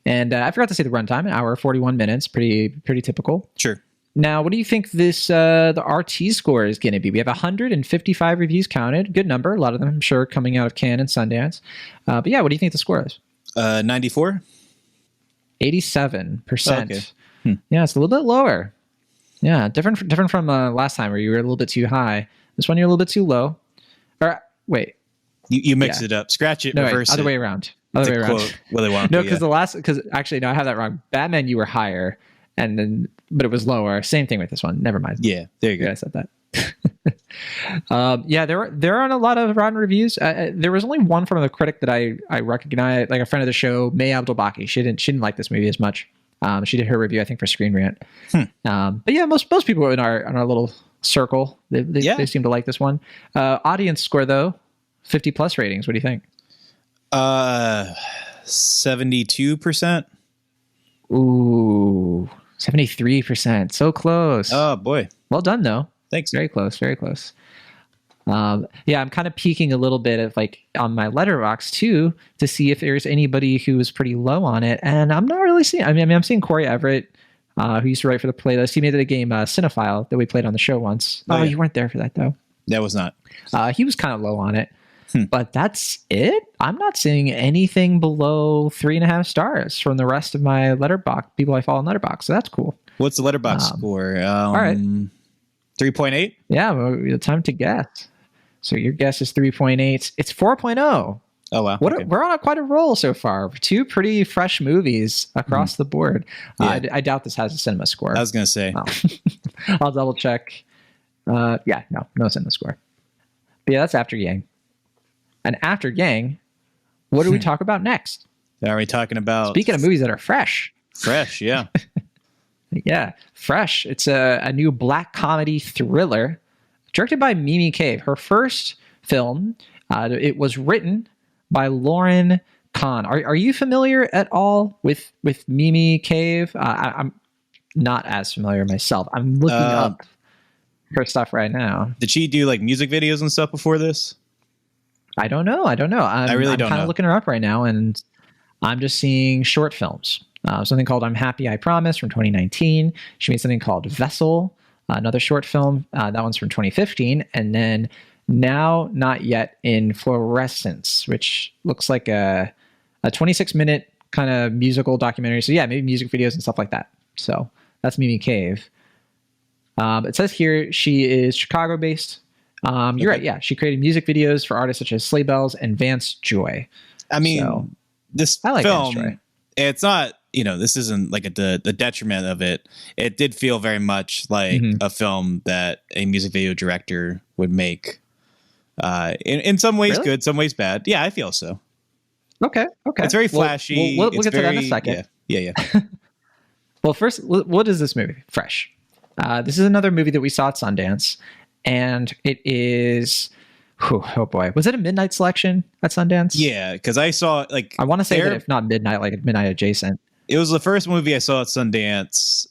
Speaker 1: And I forgot to say the runtime, an hour, 41 minutes, pretty typical.
Speaker 2: Sure.
Speaker 1: Now, what do you think this the RT score is going to be? We have 155 reviews counted. Good number. A lot of them, I'm sure, coming out of Cannes and Sundance. But yeah, what do you think the score is?
Speaker 2: 94?
Speaker 1: 87%.
Speaker 2: Okay.
Speaker 1: Yeah, it's a little bit lower. Yeah, different from last time where you were a little bit too high. This one, you're a little bit too low. Or wait.
Speaker 2: You mix it up. Scratch it,
Speaker 1: No,
Speaker 2: reverse
Speaker 1: other
Speaker 2: it.
Speaker 1: way around. Other way around.
Speaker 2: Quote Willy Wonka,
Speaker 1: No, because actually, no, I have that wrong. Batman, you were higher, but it was lower. Same thing with this one. Never mind.
Speaker 2: Yeah, there you go.
Speaker 1: Yeah, I said that. Yeah, there aren't a lot of rotten reviews. There was only one from the critic that I recognize, like a friend of the show, May Abdelbaki. She didn't like this movie as much. She did her review, I think, for Screen Rant. But yeah, most people in our little circle, they seem to like this one. Audience score though, 50 plus ratings. What do you think?
Speaker 2: 72%.
Speaker 1: Ooh, 73%. So close.
Speaker 2: Oh boy.
Speaker 1: Well done though.
Speaker 2: Thanks.
Speaker 1: Very close. Very close. Yeah, I'm kind of peeking a little bit of like on my letterbox too to see if there's anybody who was pretty low on it, and I'm not really seeing. I mean, I'm seeing Corey Everett, who used to write for the playlist. He made it a game, Cinephile, that we played on the show once.
Speaker 2: Oh, yeah.
Speaker 1: You weren't there for that though.
Speaker 2: That was not.
Speaker 1: He was kind of low on it, but that's it. I'm not seeing anything below 3.5 stars from the rest of my letterbox people I follow on Letterbox. So that's cool.
Speaker 2: What's the letterbox score?
Speaker 1: All right.
Speaker 2: 3.8?
Speaker 1: Yeah, well, time to guess. So your guess is 3.8. It's 4.0.
Speaker 2: Oh, wow. Okay.
Speaker 1: We're on quite a roll so far. 2 pretty fresh movies across the board.
Speaker 2: Yeah.
Speaker 1: I doubt this has a cinema score.
Speaker 2: I was going to say.
Speaker 1: I'll double check. No cinema score. But yeah, that's after Yang. And after Yang, what do we talk about next?
Speaker 2: Are we talking about...
Speaker 1: Speaking of movies that are fresh.
Speaker 2: Fresh, yeah.
Speaker 1: Yeah, fresh. It's a new black comedy thriller directed by Mimi Cave. Her first film. It was written by Lauren Kahn. Are you familiar at all with Mimi Cave? I'm not as familiar myself. I'm looking up her stuff right now.
Speaker 2: Did she do like music videos and stuff before this?
Speaker 1: I don't know. I'm
Speaker 2: don't
Speaker 1: kind
Speaker 2: know.
Speaker 1: of looking her up right now, and I'm just seeing short films. Something called I'm Happy, I Promise from 2019. She made something called Vessel, another short film. That one's from 2015. And then Now Not Yet in Fluorescence, which looks like a 26-minute kind of musical documentary. So yeah, maybe music videos and stuff like that. So that's Mimi Cave. It says here she is Chicago-based. You're right. Yeah, she created music videos for artists such as Sleigh Bells and Vance Joy.
Speaker 2: I mean,
Speaker 1: So,
Speaker 2: this
Speaker 1: I like Vance Joy.
Speaker 2: film, it's not, this isn't like the detriment of it. It did feel very much like a film that a music video director would make. In some ways
Speaker 1: Really?
Speaker 2: good, some ways bad. Yeah, I feel so.
Speaker 1: Okay.
Speaker 2: It's very flashy.
Speaker 1: We'll
Speaker 2: It's
Speaker 1: get to that in a
Speaker 2: very-
Speaker 1: second.
Speaker 2: Yeah.
Speaker 1: Well, first, what is this movie? Fresh. This is another movie that we saw at Sundance, and it is. Oh boy, was it a midnight selection at Sundance?
Speaker 2: Yeah, because I saw like
Speaker 1: I want to say
Speaker 2: there-
Speaker 1: that if not midnight, like midnight adjacent.
Speaker 2: it was the first movie I saw at Sundance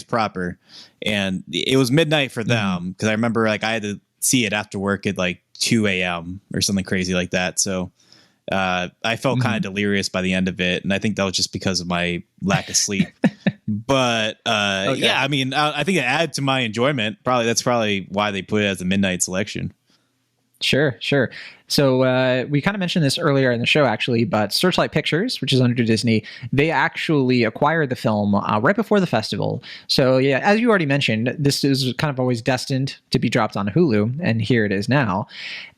Speaker 2: proper, and it was midnight for them because I remember like I had to see it after work at like 2 a.m. or something crazy like that. So I felt kind of delirious by the end of it, and I think that was just because of my lack of sleep. But yeah, I mean, I think it added to my enjoyment. That's probably why they put it as a midnight selection.
Speaker 1: Sure. So we kind of mentioned this earlier in the show, actually, but Searchlight Pictures, which is under Disney, they actually acquired the film right before the festival. So yeah, as you already mentioned, this is kind of always destined to be dropped on Hulu, and here it is now.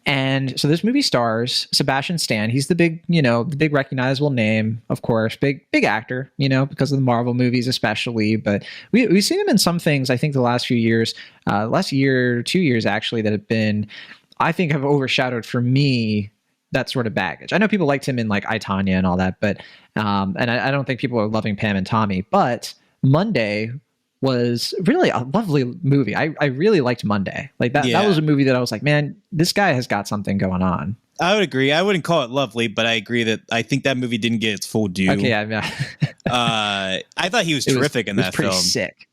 Speaker 1: And so this movie stars Sebastian Stan. He's the big recognizable name, of course, big actor, because of the Marvel movies especially. But we've seen him in some things, I think, the last few years, last year, 2 years actually, that have been, I think, have overshadowed for me that sort of baggage. I know people liked him in like I, Tonya and all that, but and I don't think people are loving Pam and Tommy. But Monday was really a lovely movie. I really liked Monday. Like that.
Speaker 2: Yeah.
Speaker 1: That was a movie that I was like, man, this guy has got something going on.
Speaker 2: I would agree. I wouldn't call it lovely, but I agree that I think that movie didn't get its full due.
Speaker 1: Okay, yeah.
Speaker 2: I thought he was terrific in that film.
Speaker 1: Pretty sick.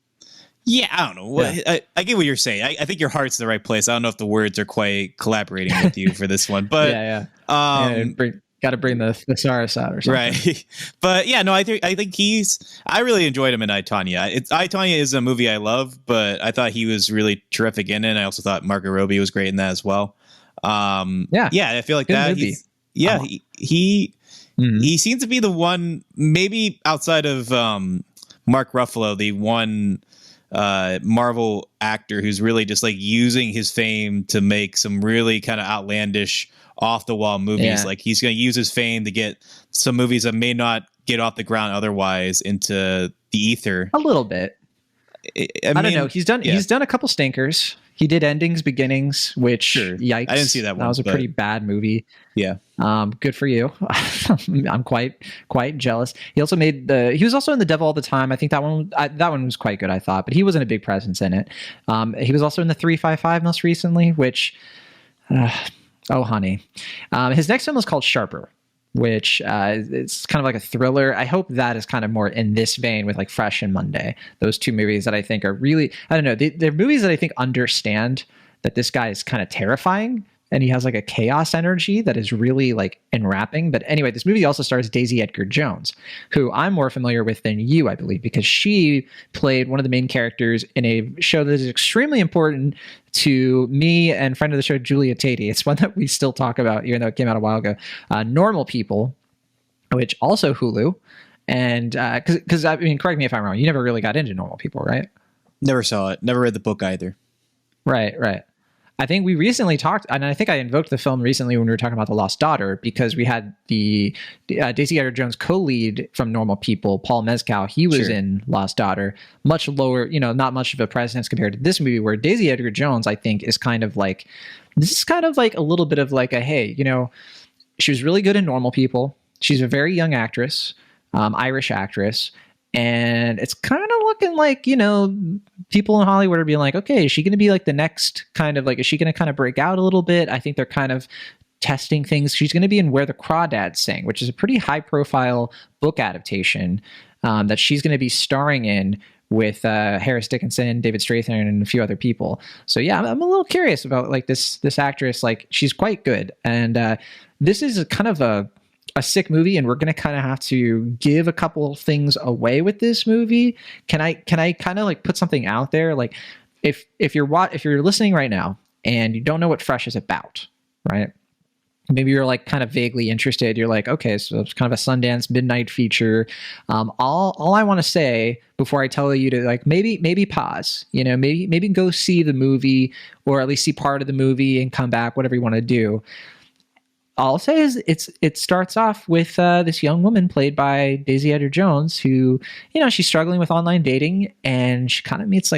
Speaker 2: Yeah, I don't know.
Speaker 1: Yeah.
Speaker 2: I get what you're saying. I think your heart's in the right place. I don't know if the words are quite collaborating with you for this one, but
Speaker 1: yeah. Got to bring the thesaurus out or something.
Speaker 2: Right. But yeah, no, I think I really enjoyed him in I, Tonya. I, Tonya is a movie I love, but I thought he was really terrific in it. I also thought Margot Robbie was great in that as well. Yeah, I feel like
Speaker 1: good
Speaker 2: that.
Speaker 1: Movie.
Speaker 2: He seems to be the one, maybe outside of Mark Ruffalo, the one Marvel actor who's really just like using his fame to make some really kind of outlandish, off the wall movies.
Speaker 1: Yeah.
Speaker 2: Like he's going to use his fame to get some movies that may not get off the ground otherwise into the ether.
Speaker 1: A little bit. I don't know. He's done a couple stinkers. He did Endings, Beginnings, which yikes.
Speaker 2: I didn't see that one.
Speaker 1: That was a pretty bad movie.
Speaker 2: Yeah.
Speaker 1: Good for you. I'm quite jealous. He also he was also in The Devil All the Time. I think that one was quite good, I thought, but he wasn't a big presence in it. He was also in the 355 most recently, which oh honey. His next film was called Sharper, which it's kind of like a thriller. I hope that is kind of more in this vein with like Fresh and Monday. Those two movies that I think are really, I don't know, they're movies that I think understand that this guy is kind of terrifying and he has like a chaos energy that is really like enwrapping. But anyway, this movie also stars Daisy Edgar Jones, who I'm more familiar with than you, I believe, because she played one of the main characters in a show that is extremely important to me and friend of the show, Julia Tatey. It's one that we still talk about, even though it came out a while ago. Normal People, which also Hulu. And because I mean, correct me if I'm wrong, you never really got into Normal People, right?
Speaker 2: Never saw it. Never read the book either.
Speaker 1: Right. I think we recently talked, and I think I invoked the film recently when we were talking about The Lost Daughter, because we had the Daisy Edgar Jones co-lead from Normal People, Paul Mescal. He was in Lost Daughter, much lower, not much of a presence compared to this movie, where Daisy Edgar Jones, I think, is kind of like, this is kind of like a little bit of like a, hey, she was really good in Normal People. She's a very young actress, Irish actress. And it's kind of looking like, people in Hollywood are being like, okay, is she going to be like the next kind of like, is she going to kind of break out a little bit? I think they're kind of testing things. She's going to be in Where the Crawdads Sing, which is a pretty high profile book adaptation that she's going to be starring in with Harris Dickinson, David Strathairn, and a few other people. So yeah, I'm a little curious about like this actress. Like she's quite good. And this is a kind of a sick movie, and we're going to kind of have to give a couple things away with this movie. Can I kind of like put something out there? Like if you're listening right now and you don't know what Fresh is about, right? Maybe you're like kind of vaguely interested. You're like, okay, so it's kind of a Sundance midnight feature. All I want to say before I tell you to like maybe pause, maybe go see the movie, or at least see part of the movie and come back, whatever you want to do. All I'll say is it starts off with this young woman played by Daisy Edgar Jones who, she's struggling with online dating, and she kind of meets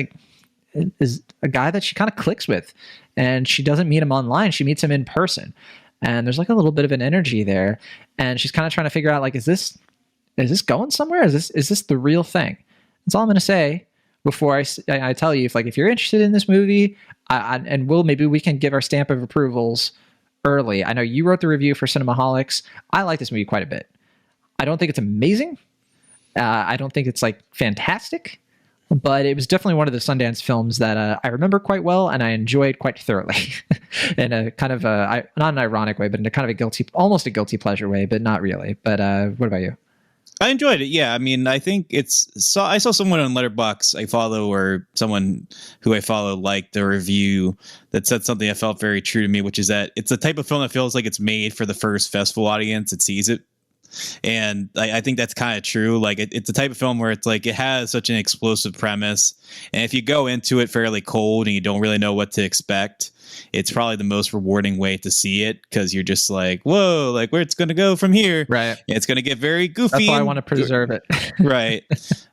Speaker 1: is a guy that she kind of clicks with, and she doesn't meet him online. She meets him in person, and there's like a little bit of an energy there, and she's kind of trying to figure out like, is this going somewhere? Is this the real thing? That's all I'm going to say before I tell you if you're interested in this movie, and maybe we can give our stamp of approvals early. I know you wrote the review for Cinemaholics. I like this movie quite a bit. I don't think it's amazing. I don't think it's like fantastic, but it was definitely one of the Sundance films that I remember quite well, and I enjoyed quite thoroughly in a kind of not an ironic way, but in a kind of almost a guilty pleasure way, but not really. But what about you?
Speaker 2: I enjoyed it. Yeah. I mean, I think I saw someone on Letterboxd I follow, or someone who I follow, liked the review that said something that felt very true to me, which is that it's the type of film that feels like it's made for the first festival audience that sees it. And I think that's kind of true. Like it's the type of film where it's like, it has such an explosive premise. And if you go into it fairly cold and you don't really know what to expect, it's probably the most rewarding way to see it, because you're just like, whoa, like where it's going to go from here.
Speaker 1: Right.
Speaker 2: It's going to get very goofy.
Speaker 1: That's why I want to preserve it.
Speaker 2: Right.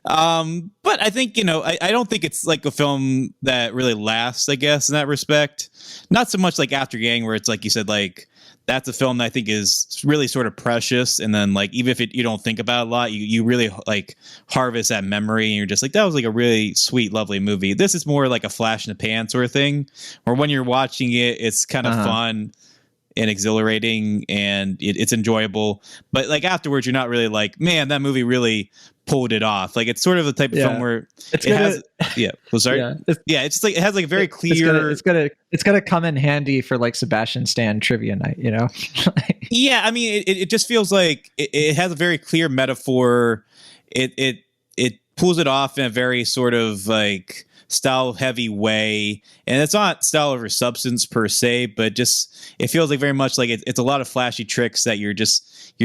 Speaker 2: But I think, I don't think it's like a film that really lasts, I guess, in that respect. Not so much like After Yang, where it's like you said, like, that's a film that I think is really sort of precious. And then, like, even if you don't think about it a lot, you really like harvest that memory, and you're just like, that was like a really sweet, lovely movie. This is more like a flash in the pan sort of thing, or when you're watching it, it's kind of fun and exhilarating, and it's enjoyable. But like afterwards, you're not really like, man, that movie really pulled it off. Like, it's sort of the type of film where it's just like it has like a very clear.
Speaker 1: It's gonna come in handy for like Sebastian Stan trivia night,
Speaker 2: Yeah, I mean, it just feels like it has a very clear metaphor. It pulls it off in a very sort of like style heavy way, and it's not style over substance per se, but just it feels like very much like it's a lot of flashy tricks that you're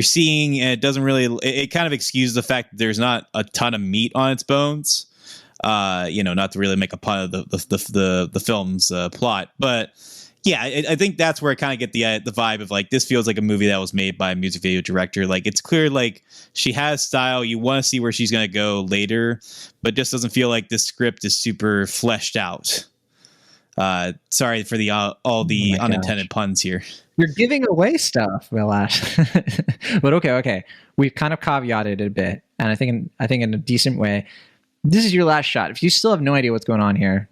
Speaker 2: seeing, and it doesn't really, it kind of excuses the fact that there's not a ton of meat on its bones, not to really make a pun of the film's plot, but yeah, I think that's where I kind of get the vibe of like, this feels like a movie that was made by a music video director. Like, it's clear like she has style. You want to see where she's going to go later, but just doesn't feel like this script is super fleshed out. Sorry for all the unintended puns here.
Speaker 1: You're giving away stuff, Vilas. But okay. We've kind of caveated it a bit, and I think in a decent way. This is your last shot. If you still have no idea what's going on here,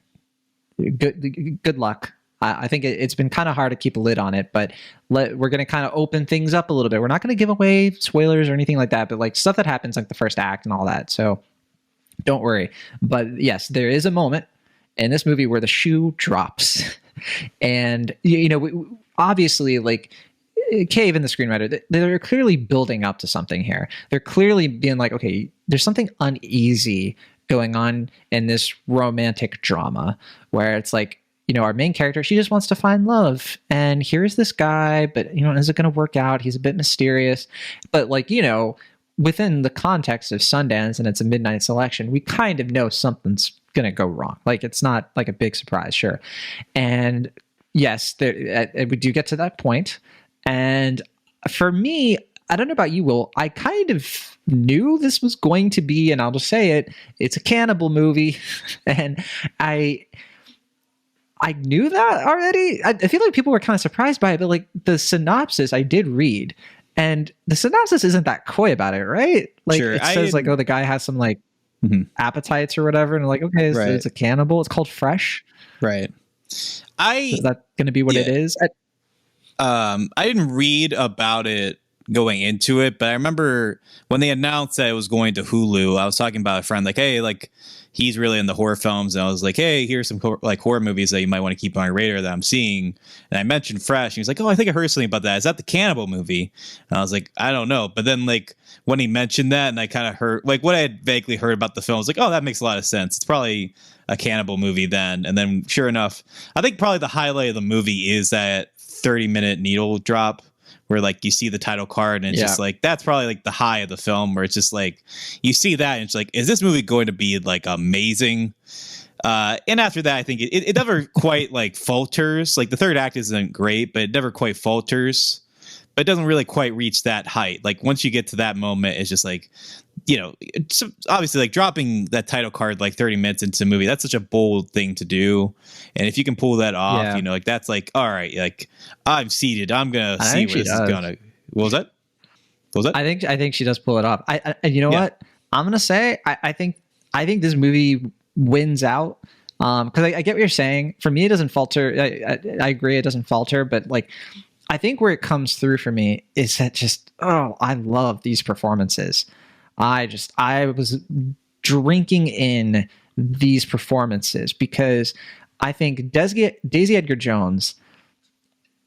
Speaker 1: good luck. I think it's been kind of hard to keep a lid on it, but we're going to kind of open things up a little bit. We're not going to give away spoilers or anything like that, but like stuff that happens like the first act and all that. So don't worry. But yes, there is a moment in this movie where the shoe drops. And, obviously, like, Cave and the screenwriter, they're clearly building up to something here. They're clearly being like, okay, there's something uneasy going on in this romantic drama where it's like, our main character, she just wants to find love. And here's this guy, but, is it going to work out? He's a bit mysterious. But, like, within the context of Sundance and it's a midnight selection, we kind of know something's going to go wrong. Like, it's not like a big surprise, sure. And yes, we do get to that point. And for me, I don't know about you, Will, I kind of knew this was going to be, and I'll just say it, it's a cannibal movie. And I knew that already. I feel like people were kind of surprised by it, but like the synopsis I did read, and the synopsis isn't that coy about it, right? Like, sure. It says like, oh, the guy has some like appetites or whatever, and like, okay, so it's a cannibal. It's called Fresh,
Speaker 2: right?
Speaker 1: Is that going to be what it is?
Speaker 2: I didn't read about it going into it, but I remember when they announced that it was going to Hulu, I was talking about a friend like, hey, like, he's really into horror films, and I was like, hey, here's some like horror movies that you might want to keep on your radar that I'm seeing. And I mentioned Fresh, and he was like, oh, I think I heard something about that. Is that the cannibal movie? And I was like, I don't know. But then like when he mentioned that, and I kind of heard like what I had vaguely heard about the film, I was like, oh, that makes a lot of sense. It's probably a cannibal movie then. And then sure enough, I think probably the highlight of the movie is that 30-minute needle drop where like you see the title card, and it's just like, that's probably like the high of the film, where it's just like you see that and it's like, is this movie going to be like amazing? And after that, I think it never quite like falters. Like, the third act isn't great, but it never quite falters. But it doesn't really quite reach that height. Like, once you get to that moment, it's just like, it's obviously like dropping that title card like 30 minutes into the movie. That's such a bold thing to do. And if you can pull that off, like, that's like, all right, like, I'm seated. I'm going to see where this is going to. What was that? I
Speaker 1: think she does pull it off. What? I'm going to say, I think this movie wins out. Because I get what you're saying. For me, it doesn't falter. I agree, it doesn't falter. But like, I think where it comes through for me is that just, I love these performances. I was drinking in these performances because I think Daisy Edgar Jones,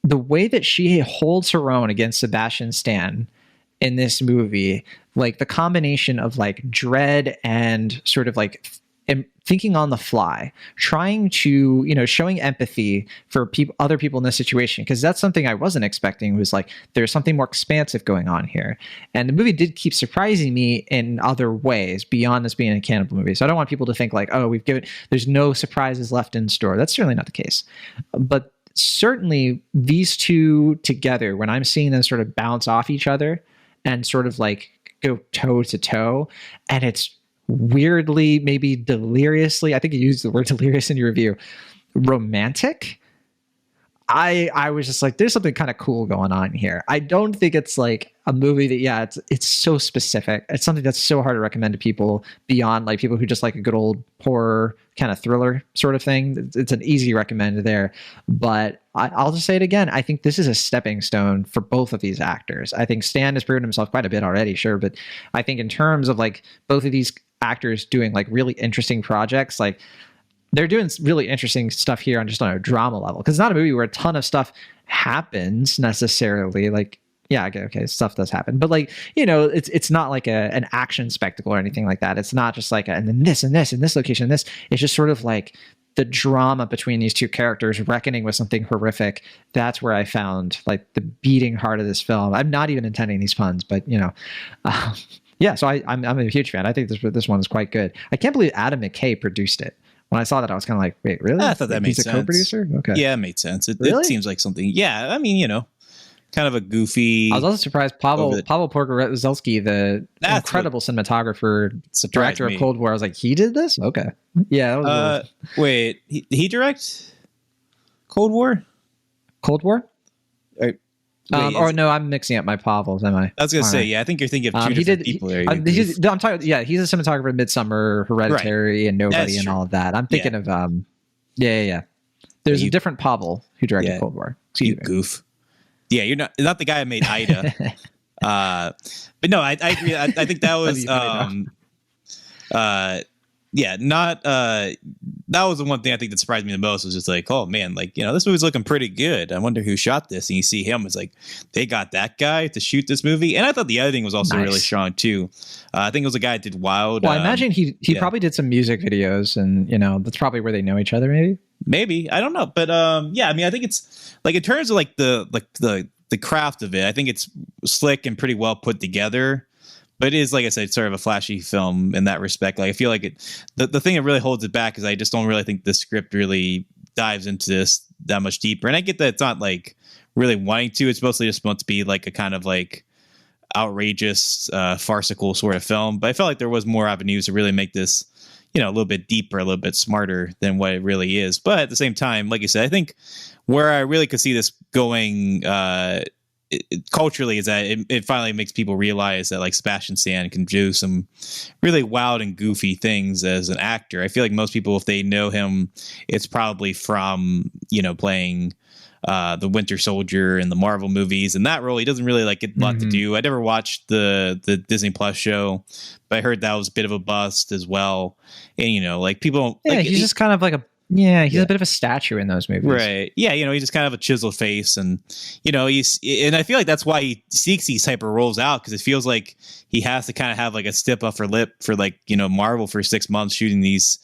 Speaker 1: the way that she holds her own against Sebastian Stan in this movie, like the combination of like dread and sort of like thinking on the fly, trying to, showing empathy for other people in this situation, because that's something I wasn't expecting, was like, there's something more expansive going on here. And the movie did keep surprising me in other ways beyond this being a cannibal movie. So I don't want people to think like, oh, there's no surprises left in store. That's certainly not the case. But certainly these two together, when I'm seeing them sort of bounce off each other and sort of like go toe to toe, and it's weirdly, maybe deliriously, I think you used the word delirious in your review, romantic. I was just like, there's something kind of cool going on here. I don't think it's like a movie that, yeah, it's so specific. It's something that's so hard to recommend to people beyond like people who just like a good old horror kind of thriller sort of thing. It's an easy recommend there. But I'll just say it again. I think this is a stepping stone for both of these actors. I think Stan has proven himself quite a bit already, sure. But I think in terms of like both of these actors doing like really interesting projects, like they're doing really interesting stuff here on just on a drama level, because it's not a movie where a ton of stuff happens necessarily. Like, yeah, okay, stuff does happen, but like, you know, it's not like an action spectacle or anything like that. It's not just like and then this and this and this location and this. It's just sort of like the drama between these two characters reckoning with something horrific. That's where I found like the beating heart of this film. I'm not even intending these puns, but you know. Yeah, so I'm a huge fan. I think this one is quite good. I can't believe Adam McKay produced it. When I saw that, I was kind of like, wait, really?
Speaker 2: I thought that made sense.
Speaker 1: He's a co-producer? Okay.
Speaker 2: Yeah, it made sense. It
Speaker 1: Really?
Speaker 2: seems like something. Yeah, I mean, you know, kind of a goofy.
Speaker 1: I was also surprised Pavel Pogorzelski, the
Speaker 2: That's
Speaker 1: incredible cinematographer,
Speaker 2: surprised
Speaker 1: director
Speaker 2: me.
Speaker 1: of Cold War. I was like, he did this? Okay. Yeah, that was
Speaker 2: Wait, he direct Cold War?
Speaker 1: Cold War?
Speaker 2: Wait,
Speaker 1: Or no, I'm mixing up my Pavels, am I?
Speaker 2: I was gonna
Speaker 1: All
Speaker 2: say,
Speaker 1: right.
Speaker 2: yeah, I think you're thinking of two
Speaker 1: He
Speaker 2: different
Speaker 1: did.
Speaker 2: people there.
Speaker 1: I'm talking. Yeah, he's a cinematographer in Midsummer, Hereditary, and Nobody,
Speaker 2: That's
Speaker 1: and
Speaker 2: true.
Speaker 1: all of that. I'm thinking of yeah. There's a different Pavel who directed
Speaker 2: Yeah.
Speaker 1: Cold War.
Speaker 2: You
Speaker 1: Excuse me.
Speaker 2: goof. Yeah, you're not the guy who made Ida. But no, I agree. I think that was not that was the one thing I think that surprised me the most, was just like, oh man, like, you know, this movie's looking pretty good. I wonder who shot this. And you see him, it's like they got that guy to shoot this movie. And I thought the editing was also
Speaker 1: Nice.
Speaker 2: really strong too. I think it was a guy that did Wild.
Speaker 1: Well, I imagine he
Speaker 2: yeah.
Speaker 1: probably did some music videos, and you know that's probably where they know each other.
Speaker 2: Maybe, I don't know, but yeah, I mean, I think it's like in terms of like the craft of it, I think it's slick and pretty well put together. But it is, like I said, sort of a flashy film in that respect. Like I feel like the thing that really holds it back is I just don't really think the script really dives into this that much deeper. And I get that it's not like really wanting to. It's mostly just meant to be like a kind of like outrageous, farcical sort of film. But I felt like there was more avenues to really make this, you know, a little bit deeper, a little bit smarter than what it really is. But at the same time, like you said, I think where I really could see this going culturally is that it finally makes people realize that like Sebastian Stan can do some really wild and goofy things as an actor. I feel like most people, if they know him, it's probably from, you know, playing the Winter Soldier in the Marvel movies, and that role he doesn't really like get a lot to do. I never watched the Disney Plus show, but I heard that was a bit of a bust as well. And you know, like people,
Speaker 1: Yeah,
Speaker 2: like,
Speaker 1: he's just kind of like a a bit of a statue in those movies,
Speaker 2: right? Yeah, you know, he's just kind of a chiseled face, and you know, and I feel like that's why he seeks these type of roles out, because it feels like he has to kind of have like a stiff upper lip for like, you know, Marvel for 6 months shooting these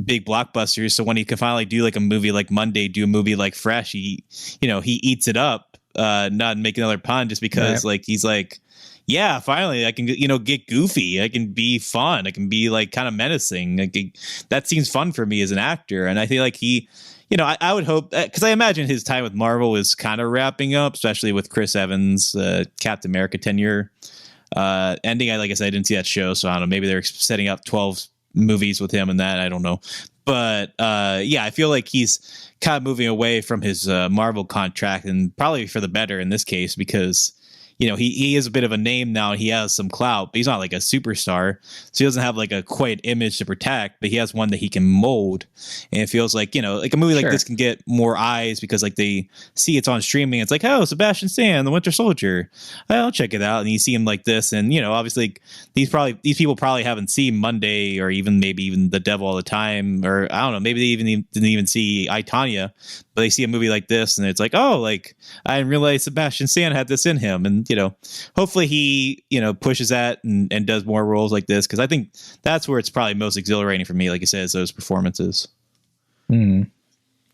Speaker 2: big blockbusters. So when he can finally do like a movie like Monday, do a movie like Fresh, he eats it up, not make another pun, just because like he's like, yeah, finally I can, you know, get goofy. I can be fun. I can be like kind of menacing. That seems fun for me as an actor. And I feel like he, you know, I would hope, because I imagine his time with Marvel is kind of wrapping up, especially with Chris Evans' Captain America tenure ending. Like I said, I didn't see that show, so I don't know. Maybe they're setting up 12 movies with him and that. I don't know. But yeah, I feel like he's kind of moving away from his Marvel contract, and probably for the better in this case, because you know, he is a bit of a name now. He has some clout, but he's not like a superstar. So he doesn't have like a quite image to protect, but he has one that he can mold. And it feels like, you know, like a movie like this can get more eyes because like they see it's on streaming. It's like, oh, Sebastian Stan, the Winter Soldier. I'll check it out. And you see him like this. And, you know, obviously these people probably haven't seen Monday, or maybe even The Devil All the Time, or I don't know, maybe they didn't even see I, Tonya, but they see a movie like this and it's like, oh, like I didn't realize Sebastian Stan had this in him. And, you know, hopefully he, you know, pushes that and does more roles like this, because I think that's where it's probably most exhilarating for me, like you said, is those performances.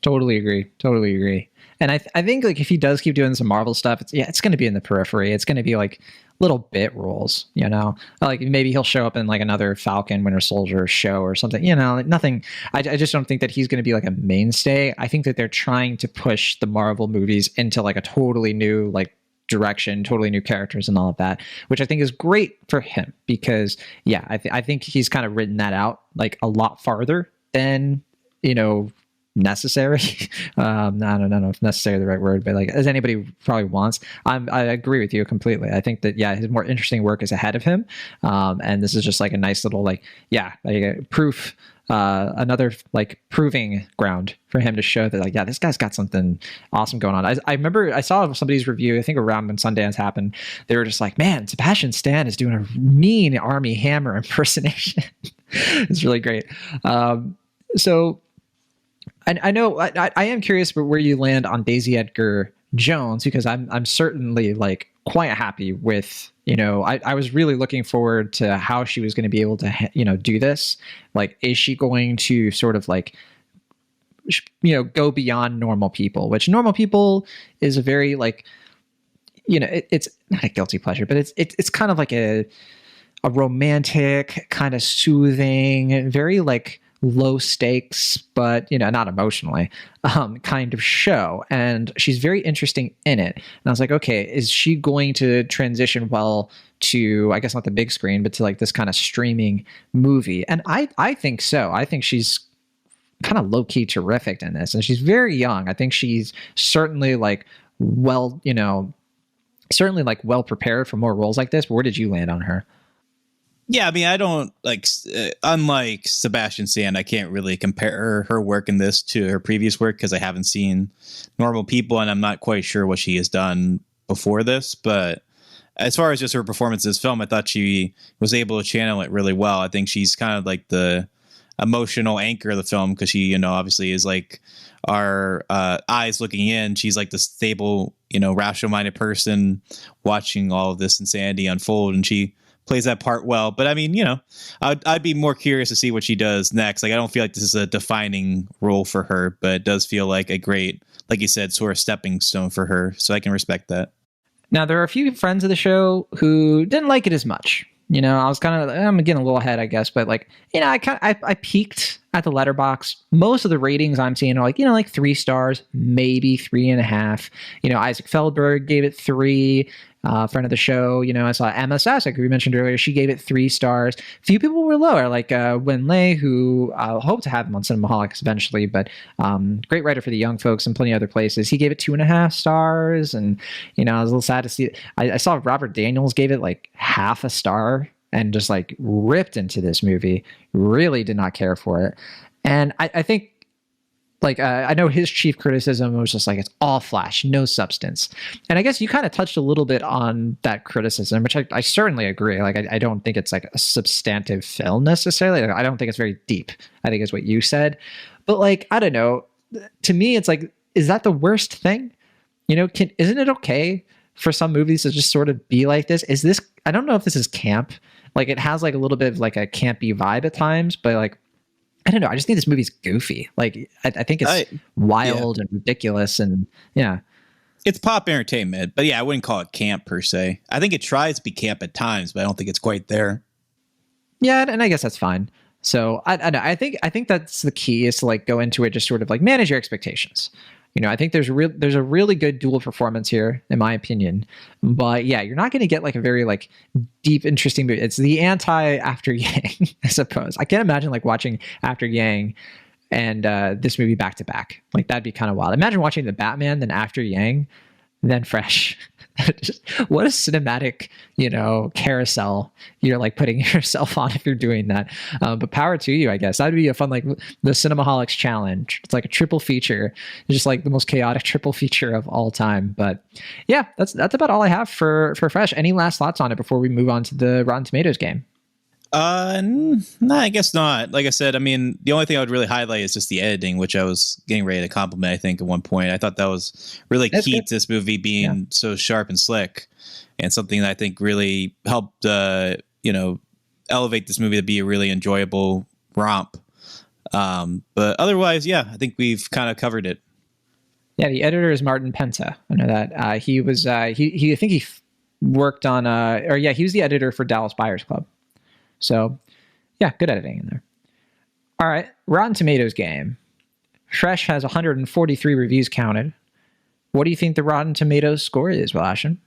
Speaker 1: Totally agree. Totally agree. And I think like if he does keep doing some Marvel stuff, it's going to be in the periphery. It's going to be like little bit roles, you know, like maybe he'll show up in like another Falcon Winter Soldier show or something, you know, like nothing. I just don't think that he's going to be like a mainstay. I think that they're trying to push the Marvel movies into like a totally new like direction, totally new characters and all of that, which I think is great for him because yeah, I think he's kind of written that out like a lot farther than, you know, necessary. I don't know if necessary is the right word, but like as anybody probably wants. I agree with you completely. I think that yeah, his more interesting work is ahead of him, and this is just like a nice little like yeah, like a proof. Another like proving ground for him to show that like yeah, this guy's got something awesome going on. I remember I saw somebody's review, I think around when Sundance happened, they were just like, man, Sebastian Stan is doing a mean Army Hammer impersonation. It's really great. So I know I am curious about where you land on Daisy Edgar Jones because I'm certainly like quite happy with, you know, I was really looking forward to how she was going to be able to, you know, do this. Like, is she going to sort of like, you know, go beyond normal people, which normal people is a very like, you know, it's not a guilty pleasure, but it's kind of like a romantic kind of soothing, very like low stakes, but you know, not emotionally, kind of show. And she's very interesting in it. And I was like, okay, is she going to transition well to, I guess not the big screen, but to like this kind of streaming movie? And I think so. I think she's kind of low key terrific in this, and she's very young. I think she's certainly like well, you know, certainly like well prepared for more roles like this. But where did you land on her?
Speaker 2: Yeah, I mean, I don't like, unlike Sebastian Stan, I can't really compare her work in this to her previous work because I haven't seen Normal People and I'm not quite sure what she has done before this. But as far as just her performance in this film, I thought she was able to channel it really well. I think she's kind of like the emotional anchor of the film because she, you know, obviously is like our eyes looking in. She's like the stable, you know, rational minded person watching all of this insanity unfold, and she plays that part well. But I mean, you know, I'd be more curious to see what she does next. Like, I don't feel like this is a defining role for her, but it does feel like a great, like you said, sort of stepping stone for her. So I can respect that.
Speaker 1: Now, there are a few friends of the show who didn't like it as much. You know, I was kind of, I'm getting a little ahead, I guess, but like, you know, I peeked at the letterbox. Most of the ratings I'm seeing are like, you know, like 3 stars, maybe 3.5. You know, Isaac Feldberg gave it 3. Friend of the show, you know, I saw Emma Sasek, who we mentioned earlier. She gave it 3 stars. Few people were lower, like Wen Lei, who I'll hope to have him on Cinemaholics eventually, but great writer for the young folks and plenty of other places. He gave it 2.5 stars, and you know, I was a little sad to see it. I saw Robert Daniels gave it like half a star and just like ripped into this movie. Really did not care for it, and I think. Like, I know his chief criticism was just like, it's all flash, no substance. And I guess you kind of touched a little bit on that criticism, which I certainly agree. Like, I don't think it's like a substantive film necessarily. Like, I don't think it's very deep, I think is what you said. But like, I don't know. To me, it's like, is that the worst thing? You know, isn't it okay for some movies to just sort of be like this? Is this, I don't know if this is camp. Like, it has like a little bit of like a campy vibe at times, but like, I don't know. I just think this movie's goofy. Like, I think it's wild and ridiculous, and yeah,
Speaker 2: it's pop entertainment. But yeah, I wouldn't call it camp per se. I think it tries to be camp at times, but I don't think it's quite there.
Speaker 1: Yeah, and I guess that's fine. So I know. I think that's the key is to like go into it just sort of like manage your expectations. You know, I think there's a really good dual performance here, in my opinion. But yeah, you're not going to get like a very like deep, interesting movie. It's the anti After Yang, I suppose. I can't imagine like watching After Yang and this movie back to back. Like, that'd be kind of wild. Imagine watching the Batman, then After Yang, then Fresh. Just, what a cinematic, you know, carousel you're like putting yourself on if you're doing that. But power to you, I guess. That'd be a fun, like the Cinemaholics challenge. It's like a triple feature. It's just like the most chaotic triple feature of all time. But yeah, that's about all I have for Fresh. Any last thoughts on it before we move on to the Rotten Tomatoes game?
Speaker 2: No, I guess not. Like I said, I mean, the only thing I would really highlight is just the editing, which I was getting ready to compliment, I think, at one point. I thought that was really key to this movie being so sharp and slick, and something that I think really helped, you know, elevate this movie to be a really enjoyable romp. But otherwise, yeah, I think we've kind of covered it.
Speaker 1: Yeah, the editor is Martin Penta. I know that. He was he I think he worked on he was the editor for Dallas Buyers Club. So yeah, good editing in there. All right, Rotten Tomatoes game. Fresh has 143 reviews counted. What do you think the Rotten Tomatoes score is, Will Ashton?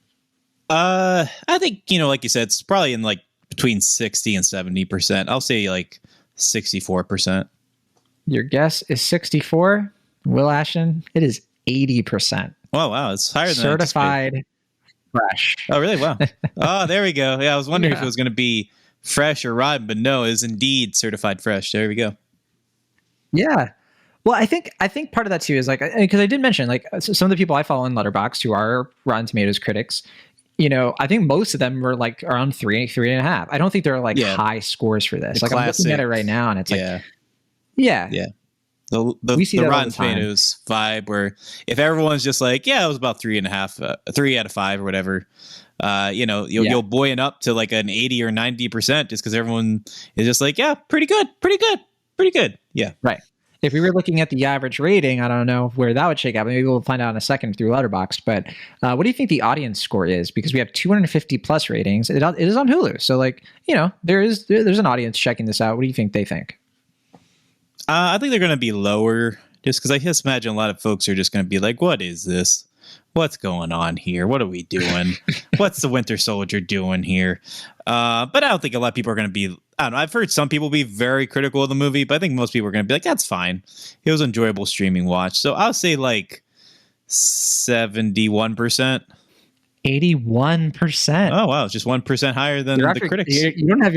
Speaker 2: I think, like you said, it's probably in like between 60 and 70%. I'll say like 64%.
Speaker 1: Your guess is 64. Will Ashton, it is 80%.
Speaker 2: Oh, wow. It's higher than
Speaker 1: certified fresh.
Speaker 2: Oh, really? Wow. Oh, there we go. Yeah, I was wondering if it was going to be fresh or rotten, but no, it is indeed certified fresh. There we go.
Speaker 1: Yeah. Well, I think part of that too is like, because I did mention like some of the people I follow in Letterboxd who are Rotten Tomatoes critics, I think most of them were like around 3.5. I don't think there are like high scores for this. Like I'm looking at it right now and it's like, yeah.
Speaker 2: The Rotten Tomatoes vibe where if everyone's just like, yeah, it was about 3.5, 3 out of 5 or whatever, you'll buoyant up to like an 80 or 90% just because everyone is just like, yeah, pretty good. Yeah.
Speaker 1: Right. If we were looking at the average rating, I don't know where that would shake out. Maybe we'll find out in a second through Letterboxd. But what do you think the audience score is? Because we have 250 plus ratings. It is on Hulu. So like, there's an audience checking this out. What do you think they think?
Speaker 2: I think they're going to be lower just because I just imagine a lot of folks are just going to be like, what is this? What's going on here? What are we doing? What's the Winter Soldier doing here? But I don't think a lot of people are going to be, I don't know. I've heard some people be very critical of the movie, but I think most people are going to be like, that's fine. It was an enjoyable streaming watch. So I'll say like 71%.
Speaker 1: 81%.
Speaker 2: Oh, wow. It's just 1% higher than the critics.
Speaker 1: You don't have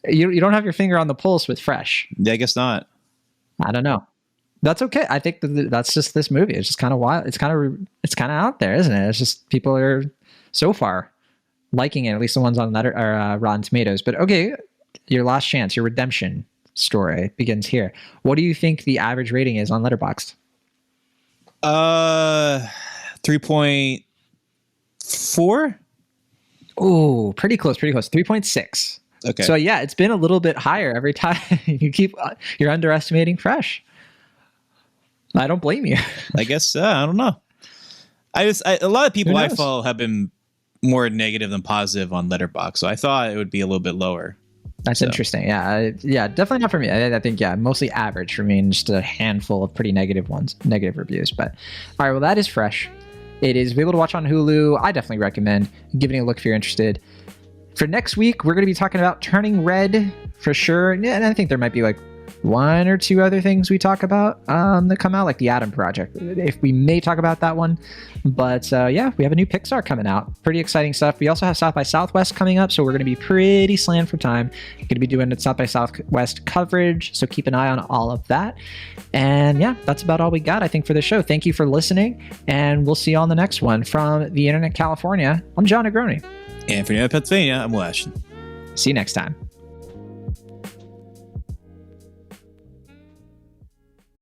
Speaker 1: you don't have your finger on the pulse with Fresh.
Speaker 2: Yeah, I guess not.
Speaker 1: I don't know. That's okay. I think that's just this movie. It's just kind of wild. It's kind of out there, isn't it? It's just people are so far liking it, at least the ones on Rotten Tomatoes. But okay, your last chance, your redemption story begins here. What do you think the average rating is on Letterboxd?
Speaker 2: 3.4.
Speaker 1: Oh, pretty close. 3.6.
Speaker 2: Okay.
Speaker 1: So yeah, it's been a little bit higher every time. You're underestimating Fresh. I don't blame you.
Speaker 2: I guess I don't know. A lot of people I follow have been more negative than positive on Letterboxd, so I thought it would be a little bit lower.
Speaker 1: That's interesting. Yeah, definitely not for me. I think mostly average for me, and just a handful of pretty negative reviews. But all right, well, that is Fresh. It is available to watch on Hulu. I definitely recommend giving it a look if you're interested. For next week, we're going to be talking about Turning Red for sure, and I think there might be like one or two other things we talk about that come out, like the Adam Project. If we may talk about that one, but we have a new Pixar coming out. Pretty exciting stuff. We also have South by Southwest coming up, so we're going to be pretty slammed for time. Going to be doing South by Southwest coverage, so keep an eye on all of that. And yeah, that's about all we got, I think, for the show. Thank you for listening, and we'll see you on the next one. From the Internet California, I'm John Negroni.
Speaker 2: And for the Pennsylvania, I'm Will Ashton.
Speaker 1: See you next time.